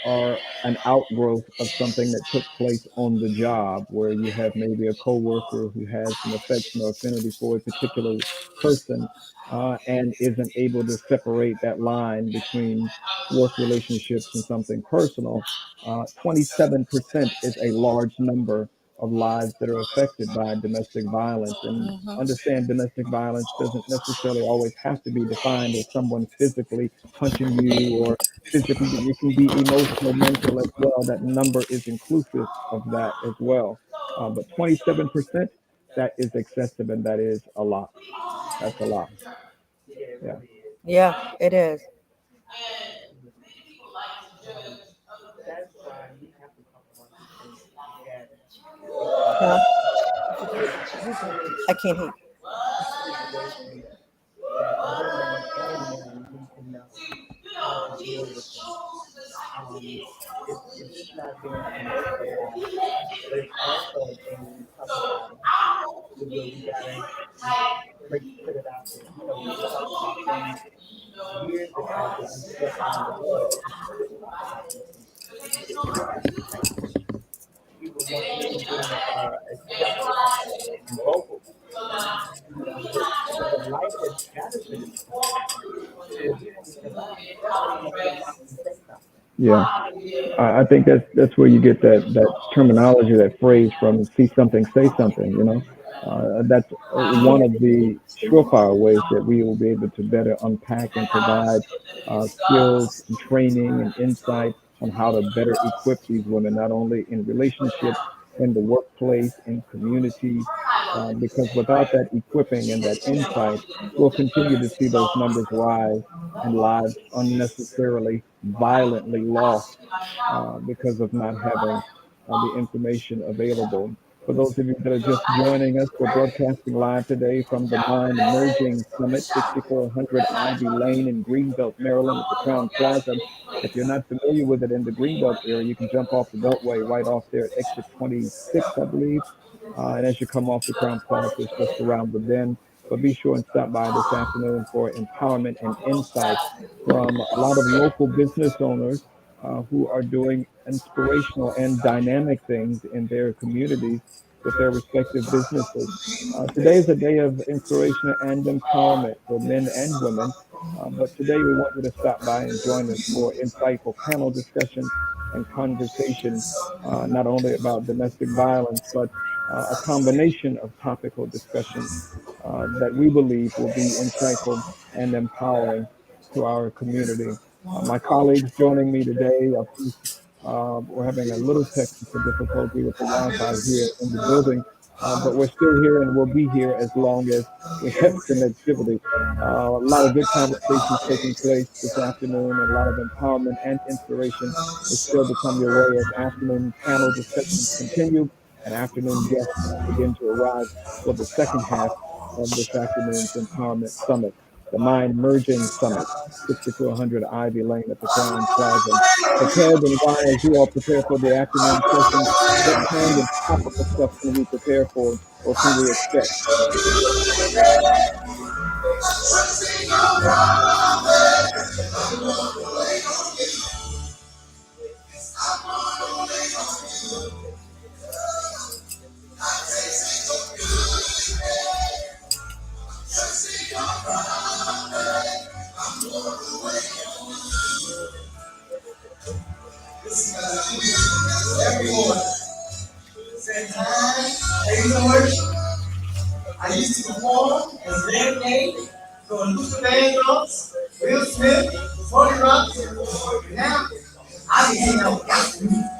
an outgrowth of something that took place on the job, where you have maybe a coworker who has an affection or affinity for a particular person, and isn't able to separate that line between work relationships and something personal. 27% is a large number of lives that are affected by domestic violence. And Hmm. understand, domestic violence doesn't necessarily always have to be defined as someone physically punching you or physically. It can be emotional, mental as well. That number is inclusive of that as well. But 27%, that is excessive, and that is a lot. That's a lot. Yeah. Yeah, it is. That's why we have to talk about these things together. Because Huh? we can I can't hear. situations that women and men need to know how to deal with them. Um, it's just not being commercialized, but it's also being talked about where we gotta put it out there. We talked about things years ago, but we swept it under the rug because we couldn't talk about these things. We would want women being expressive and vocal, but the life has got us to this point where we have to survive. Somebody must come out and say something. Yeah. I think that's where you get that terminology, that phrase from "see something, say something." That's one of the surefire ways that we will be able to better unpack and provide skills and training and insight on how to better equip these women, not only in relationships, in the workplace, in communities. Because without that equipping and that insight, we'll continue to see those numbers rise and lives unnecessarily violently lost because of not having the information available. For those of you that are just joining us, we're broadcasting live today from the Mind Merging Summit, 6400 Ivy Lane in Greenbelt, Maryland, at the Crown Plaza. If you're not familiar with it in the Greenbelt area, you can jump off the Beltway right off there at exit 26, I believe. And as you come off the Crown Plaza, it's just around the bend. But be sure and stop by this afternoon for empowerment and insight from a lot of local business owners who are doing inspirational and dynamic things in their communities with their respective businesses. Today is a day of inspiration and empowerment for men and women. But today we want you to stop by and join us for insightful panel discussion and conversation, not only about domestic violence, but a combination of topical discussions that we believe will be insightful and empowering to our community. My colleagues joining me today, of course, we're having a little technical difficulty with the Wi-Fi here in the building, but we're still here and we'll be here as long as we have connectivity. A lot of good conversations taking place this afternoon, and a lot of empowerment and inspiration is still to come your way as afternoon panel discussions continue and afternoon guests begin to arrive for the second half of this afternoon's Empowerment Summit, the Mind Merging Summit, 6400 Ivy Lane at the Crown Plaza. So, Ted and Guy, as you all prepare for the afternoon session, what kind of topical stuff can we prepare for or can we expect? Every morning, say hi, praise and worship. I used to perform as Larry Nate, doing Luther Vandross, Will Smith, Tony Rock. Now, I can hang out with gospel music.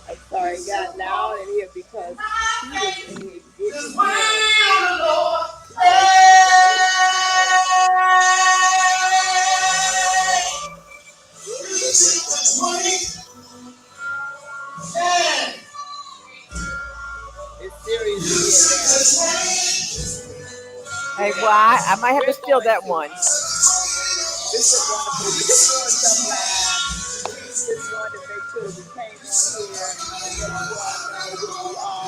I'm sorry, it got loud in here because he was in here getting Just it wait in. on the Lord. Just wait. It's serious in here now. Hey, well, Yeah, I might have to we're steal going that to. one. This is wonderful. We're just doing some live. We just wanted to make sure that we came on here and let you all know where we are.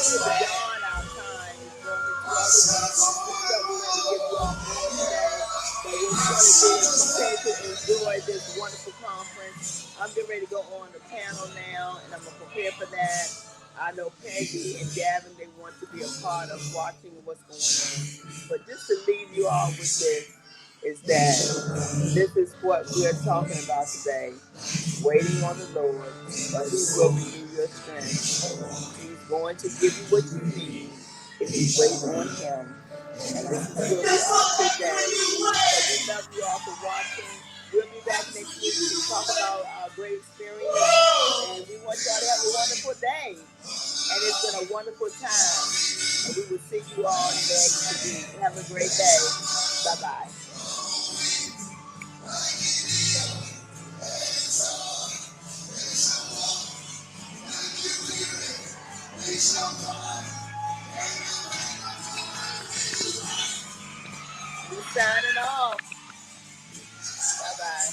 We're beyond our time. It's normally 12 o'clock Eastern, so we wanted to give you all more today. But what we're going to do is continue to enjoy this wonderful conference. I'm getting ready to go on the panel now, and I'm going to prepare for that. I know Peggy and Gavin, they want to be a part of watching what's going on. But just to leave you all with this, is that this is what we're talking about today. Waiting on the Lord, but He will renew your strength. He's going to give you what you need if you wait on Him. And this is where we are today. So we love you all for watching. We'll be back next week to talk about our great experience. And we want y'all to have a wonderful day. And it's been a wonderful time. And we will see you all next week. Have a great day. Bye-bye. We're signing off. Bye-bye.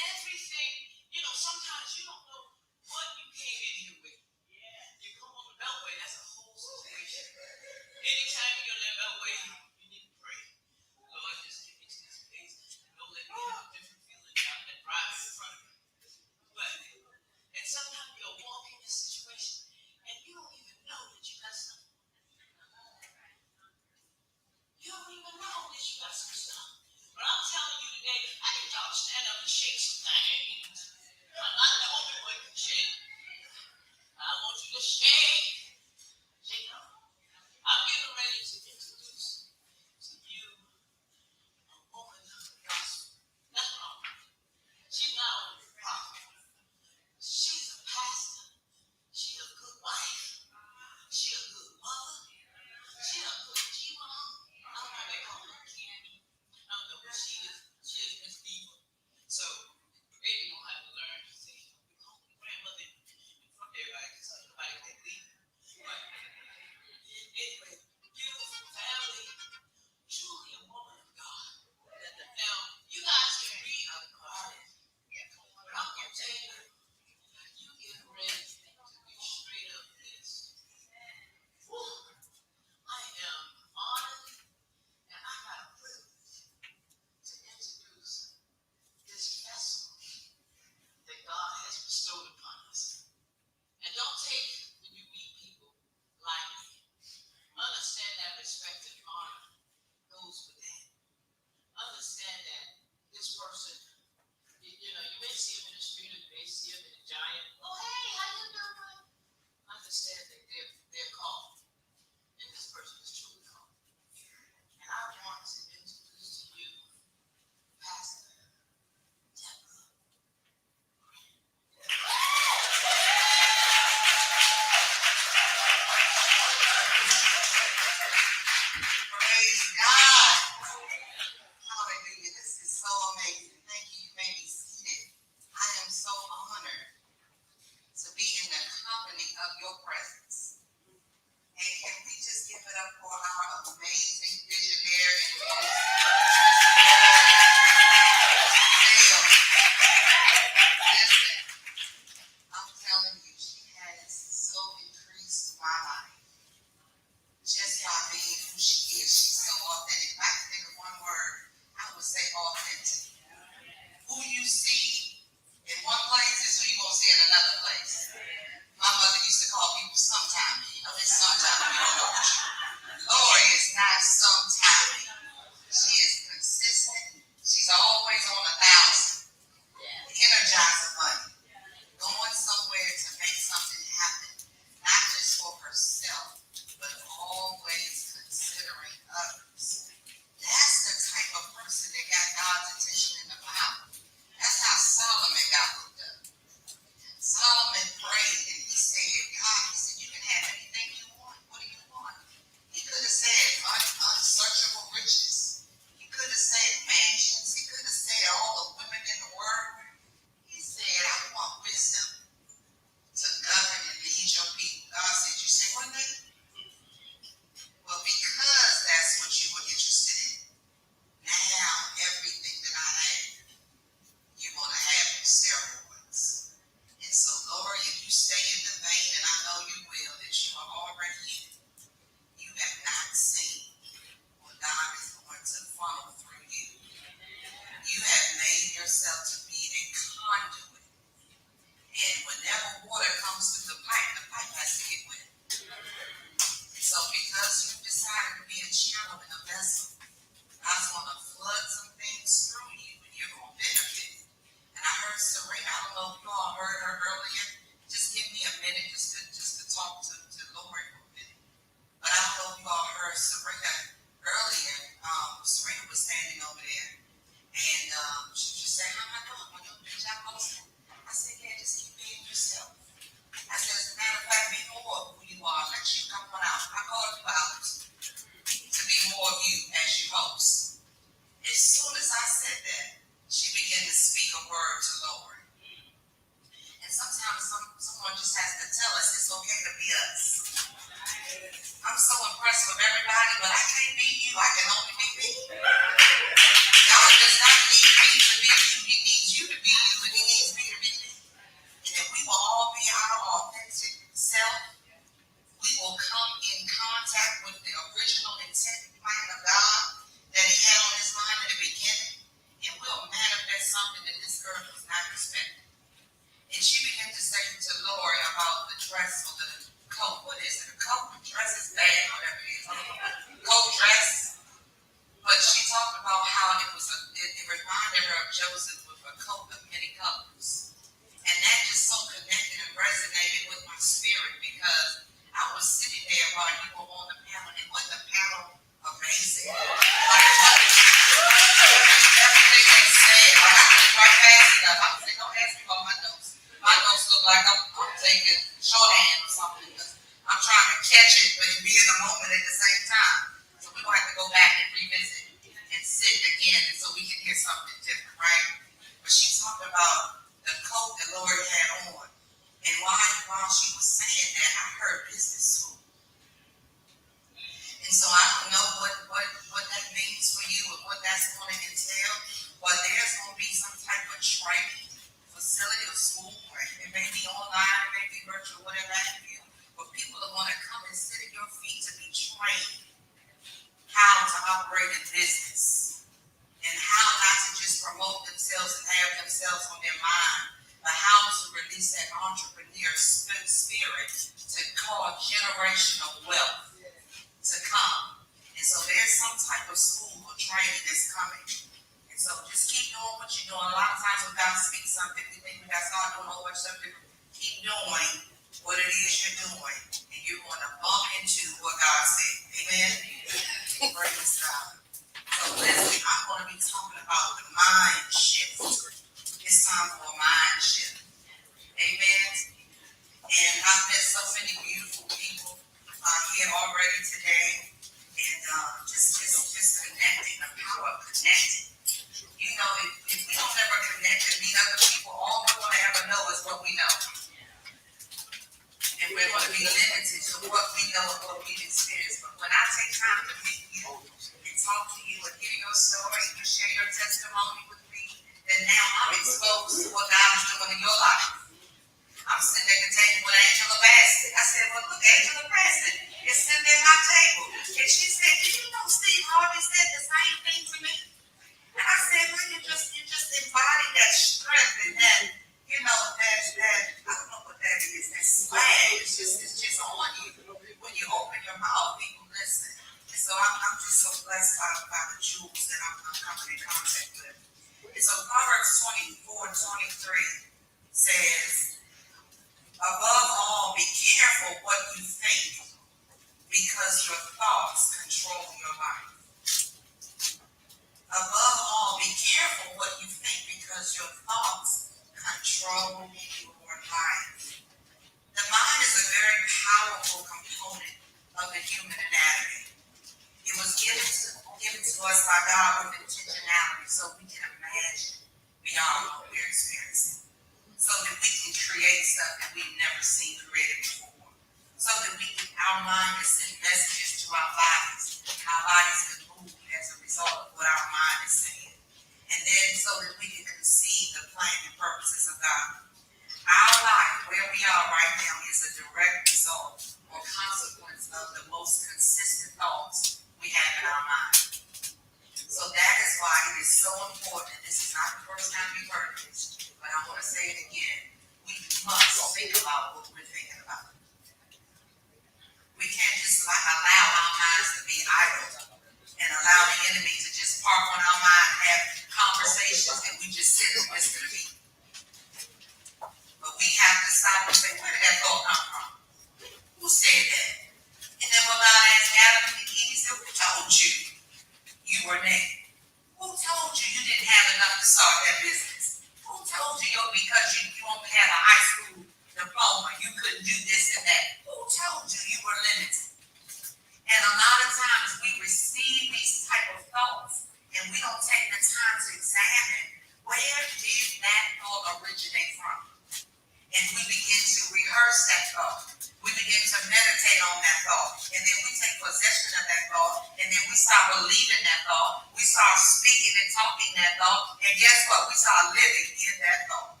And then we start believing that thought. We start speaking and talking that thought. And guess what? We start living in that thought.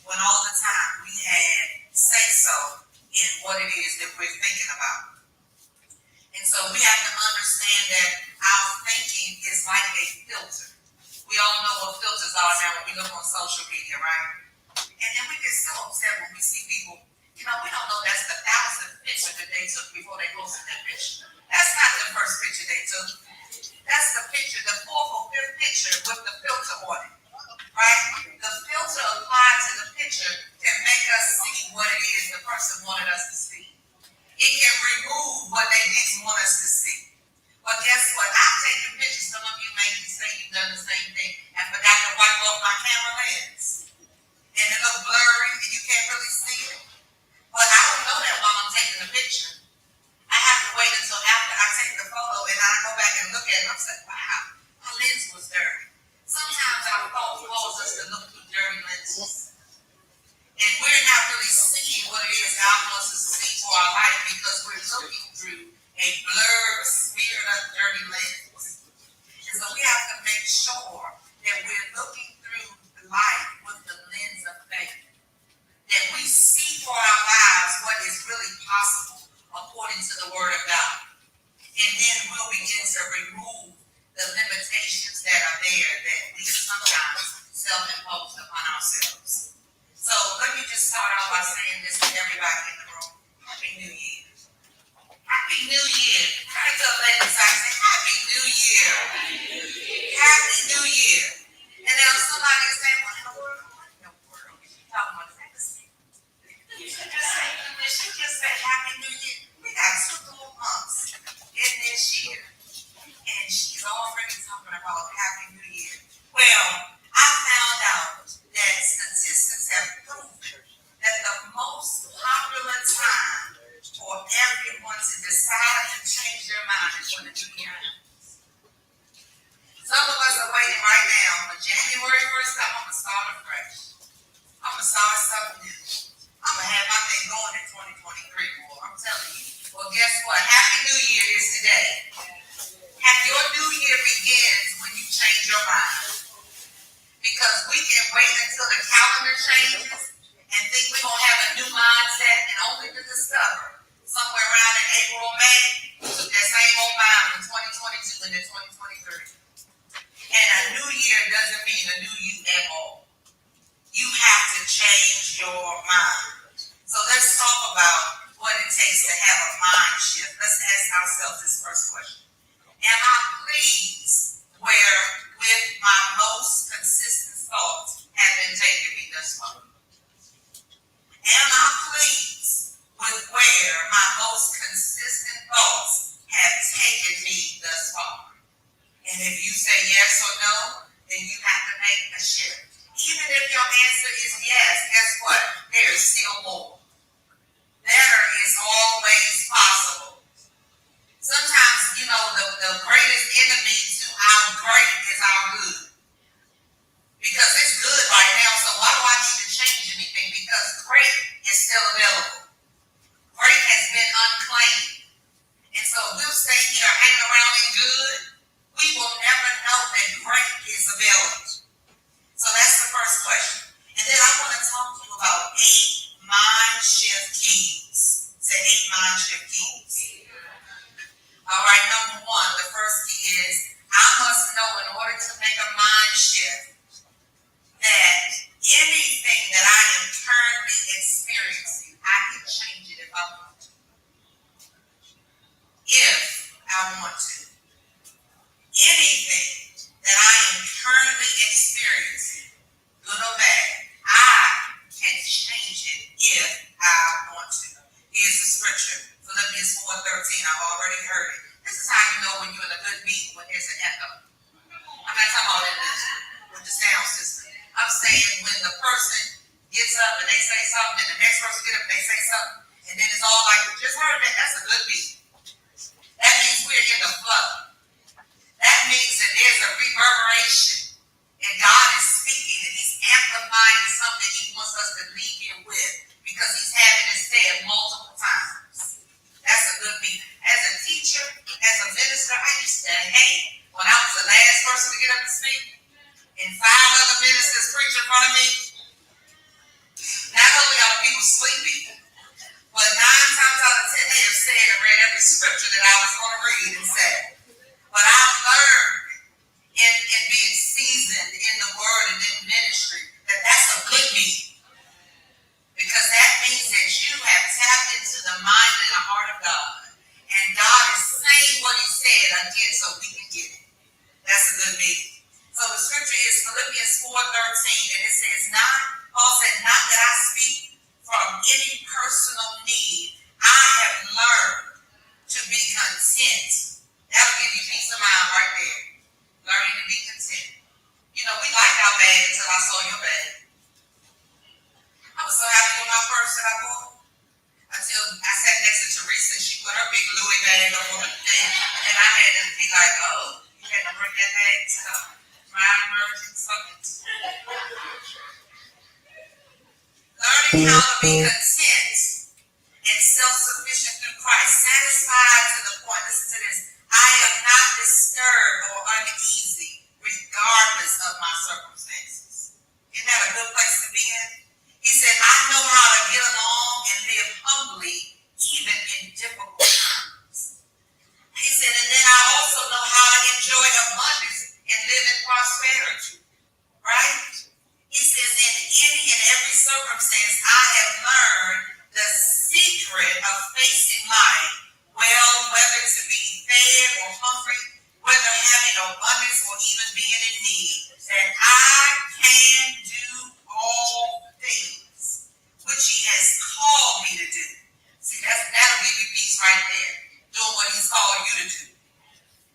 When all the time we had say so in what it is that we're thinking about. And so we have to understand that our thinking is like a filter. We all know what filters are now when we look on social media, right? And then we get so upset when we see people, we don't know that's the 1,000th picture that they took before they posted that picture. That's not the first picture they took. That's the picture, the 4th or 5th picture with the filter on it, right? The filter applied to the picture can make us see what it is the person wanted us to see. It can remove what they didn't want us to see. But guess what? I've taken pictures. Some of you may say you've done the same thing and forgot to wipe off my camera lens. And it looks blurry and you can't really see it. But I don't know that while I'm taking the picture. I have to wait until after I take the photo and I go back and look at it. I'm saying, wow, my lens was dirty. Sometimes our thoughts cause us to look through dirty lenses. And we're not really seeing what it is God wants us to see for our life because we're looking through a blurred, smeared up, dirty lens. And so we have to make sure that we're looking through life with the lens of faith. That we see for our lives what is really possible according to the Word of God. And then we'll begin to remove the limitations that are there that we sometimes self-impose upon ourselves. So let me just start off by saying this to everybody in the room. Happy New Year. Happy New Year. Try to let us say, Happy New Year. Happy New Year. And then somebody is saying, what in the world? What in the world? You're talking about sex. You should just say Happy New Year. We got 2 more months in this year. And she's already talking about Happy New Year. Well, I found out that statistics have proven that the most popular time for everyone to decide to change their mind is when the new year ends. Some of us are waiting right now for January 1st. I'm going to start afresh. I'm going to start something new. I'm going to have my thing going in 2023, boy. I'm telling you. Well, guess what? Happy New Year is today. Your new year begins when you change your mind. Because we can wait until the calendar changes and think we're going to have a new mindset and only to discover somewhere around in April or May, that same old mind in 2022 and in 2023. And a new year doesn't mean a new you at all. You have to change your mind. So let's talk about what it takes to have a mind shift. Let's ask ourselves this first question. Am I pleased where with my most consistent thoughts have been taking me thus far? Am I pleased with where my most consistent thoughts have taken me thus far? And if you say yes or no, then you have to make a shift. Even if your answer is yes, guess what? There is still more. Better is always possible. Sometimes, the greatest enemy to our great is our good. Because it's good right now, so why do I need to change anything? Because great is still available. Great has been unclaimed. And so we'll stay here hanging around in good. We will never know that great is available. So that's the first question. And then I want to talk to you about 8 mind shift keys. Say 8 mind shift keys. All right, number 1, the first key is I must know in order to make a mind shift that anything that I am currently experiencing, I can change it if I want to. If I want to. Anything that I am currently experiencing, good or bad, I can change it if I want to. Here's the scripture. Philippians 4:13, I've already heard it. This is how you know when you're in a good meeting when there's an echo. I'm not talking about it with the sound system. I'm saying when the person gets up and they say something, and the next person gets up and they say something, and then it's all like, we just heard that, that's a good meeting. That means we're in the flow. That means that there's a reverberation, and God is speaking, and He's amplifying something He wants us to leave here with, because He's had it said multiple times. That's a good meeting. As a teacher, as a minister, I was going to read and say. But I've learned in being seasoned in the word and in ministry that that's a good meeting. Because that means that you have tapped into the mind and the heart of God. And God is saying what he said again so we can get it. That's a good meeting. So the scripture is Philippians 4:13, and it says, Paul said, not that I speak from any personal need. I have learned to be content. That'll give you peace of mind right there. Learning to be content. You know, we liked our bag until I saw your bag. I was so happy with my purse that I bought. Until I sat next to Teresa, she put her big Louis bag up on the thing, and I had to be like, oh, you had to bring that bag to my emergency summit. Learning how to be content and self-sufficient through Christ, satisfied to the point, listen to this, I am not disturbed or uneasy regardless of my circumstances. Isn't that a good place to be in? He said, I know how to get along and live humbly even in difficult times. He said, and then I also know how to enjoy abundance and live in prosperity. Right? He says, in any and every circumstance, I have learned the secret of facing life well, whether to be fed or hungry, whether having abundance or even being in need, that I can do all things which he has called me to do. See, that'll give you peace right there, doing what he's called you to do.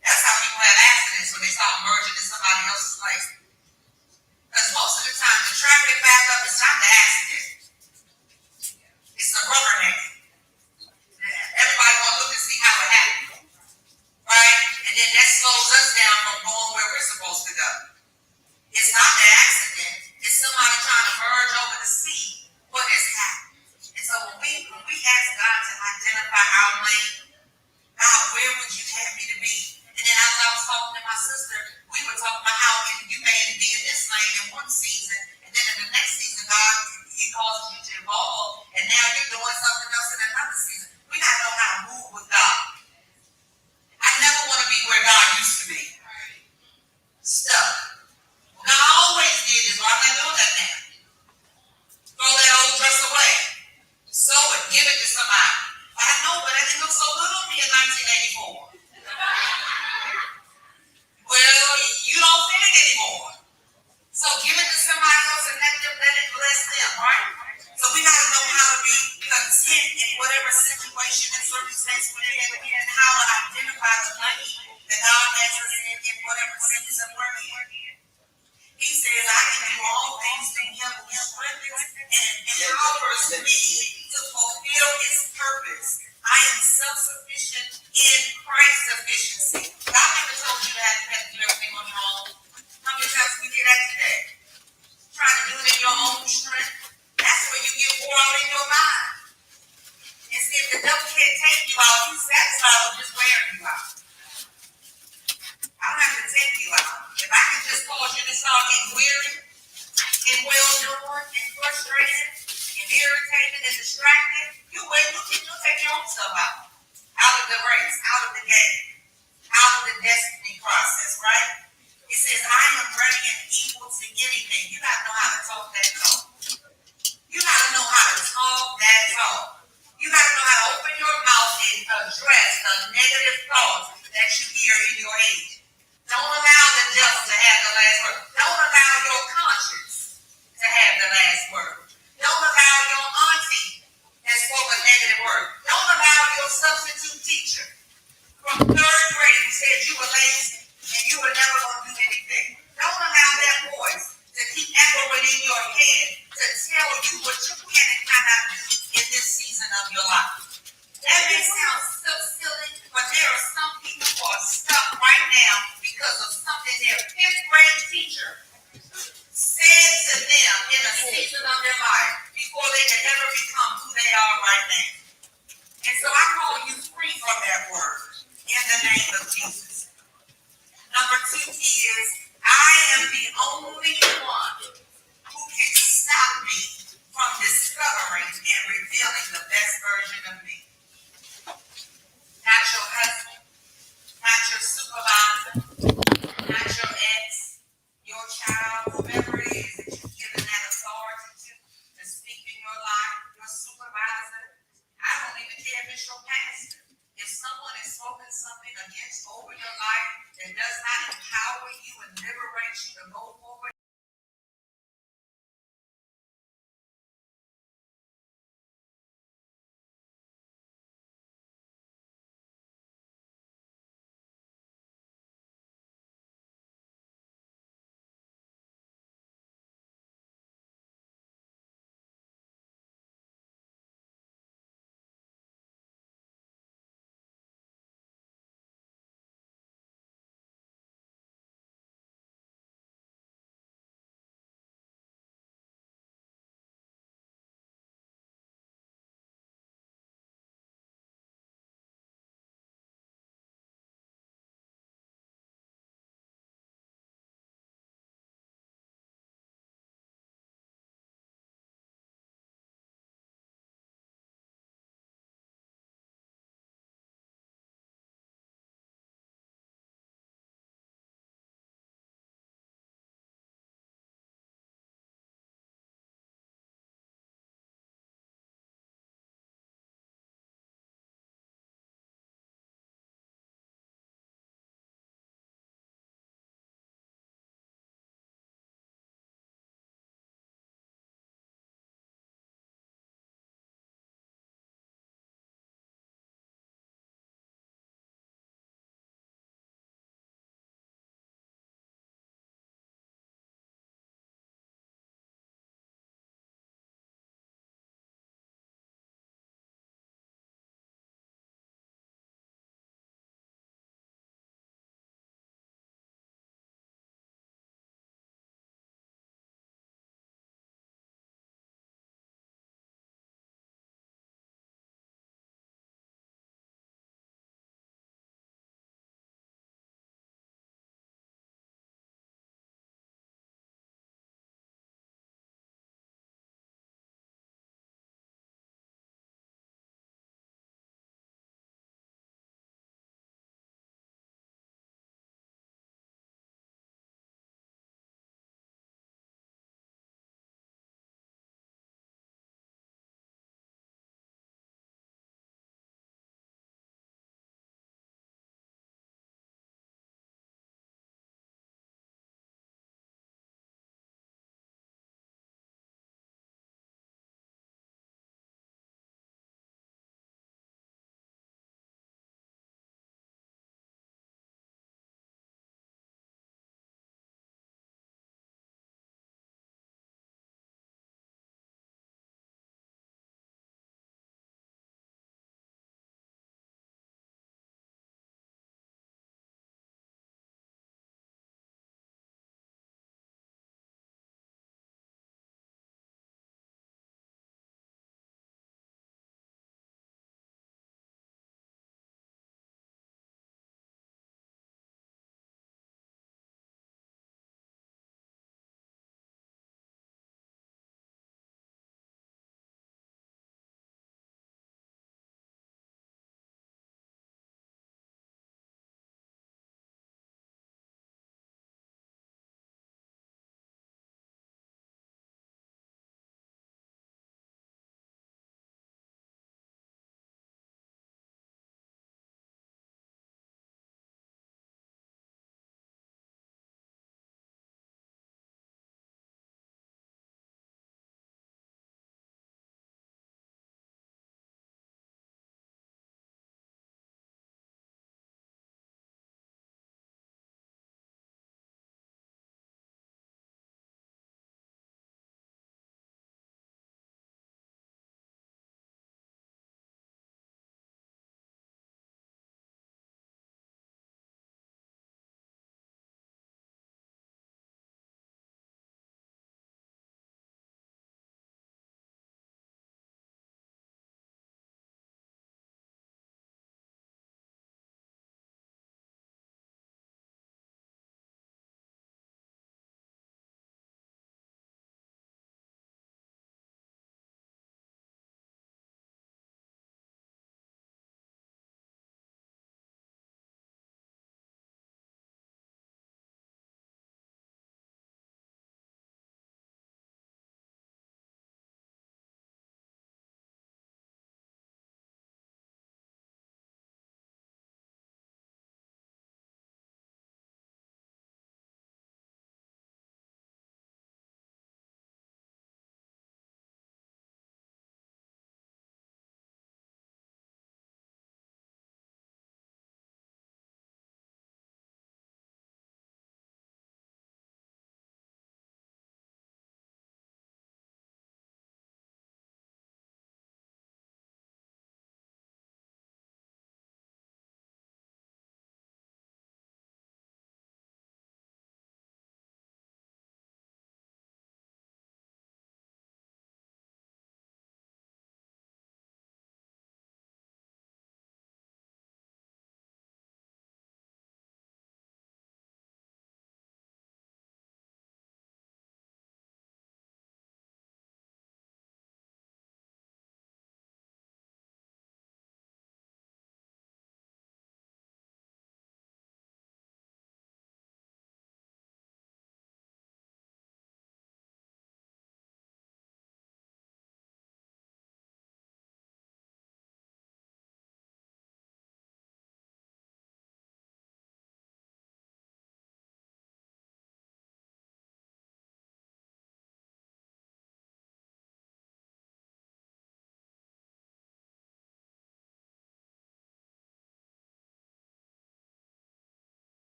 That's how people have accidents when they start merging in somebody else's place. Because most of the time, the traffic backup is not the accident. It's the rubberneck. Everybody want to look and see how it happened. Right? And then that slows us down from going where we're supposed to go. It's not the accident. It's somebody trying to merge over to see what has happened. And so when we ask God to identify our lane, God, where would you have me to be? And then as I was talking to my sister, we were talking about how you may be in this lane in one season, and then in the next season, God, he causes you to evolve, and now you're doing something else in another season. We got to know how to move with God. I never want to be where God used to be. Stuck. What God always did is, well, I'm not doing that now. Throw that old dress away. Sew it. Give it to somebody. I know, but I didn't look so good on me in 1984. Well, you don't fit it anymore. So give it to somebody else and let it bless them, right? So we got to know how to be content in whatever situation and circumstance we're in, and how to identify the lane that God has us in whatever season we're in. He says, I can do all things through him who strengthens and empowers me to fulfill his purpose. I am self-sufficient in Christ's sufficiency. God never told you that you have to do everything on your own. How many times we hear that today? Try to do it in your own strength. That's where you get wore out in your mind. And see, if the devil can't take you out, he's satisfied with just wearing you out. I don't have to take you out. If I can just cause you to start getting weary and well-doing and frustrated and irritated and distracted, you'll take your own stuff out of the race, out of the game, out of the destiny process, right? It says, I am ready and equal to anything. You got to know how to talk that talk. You got to know how to talk that talk. You got to know how to open your mouth and address the negative thoughts that you hear in your head. Don't allow the devil to have the last word. Don't allow your conscience to have the last word. Don't allow your auntie that spoke a negative word. Don't allow your substitute teacher from third grade who said you were lazy and you were never going to do anything. Don't allow that voice to keep echoing in your head to tell you what you can and cannot do in this season of your life. That may sound so silly, but there are some people who are stuck right now because of something their fifth grade teacher said to them in a season of their life before they could ever become who they are right now. And so I call you free from that word in the name of Jesus. Number 2 is, I am the only one who can stop me from discovering and revealing the best version of me. Not your husband, coming against over your life that does not empower you and liberate you to go forward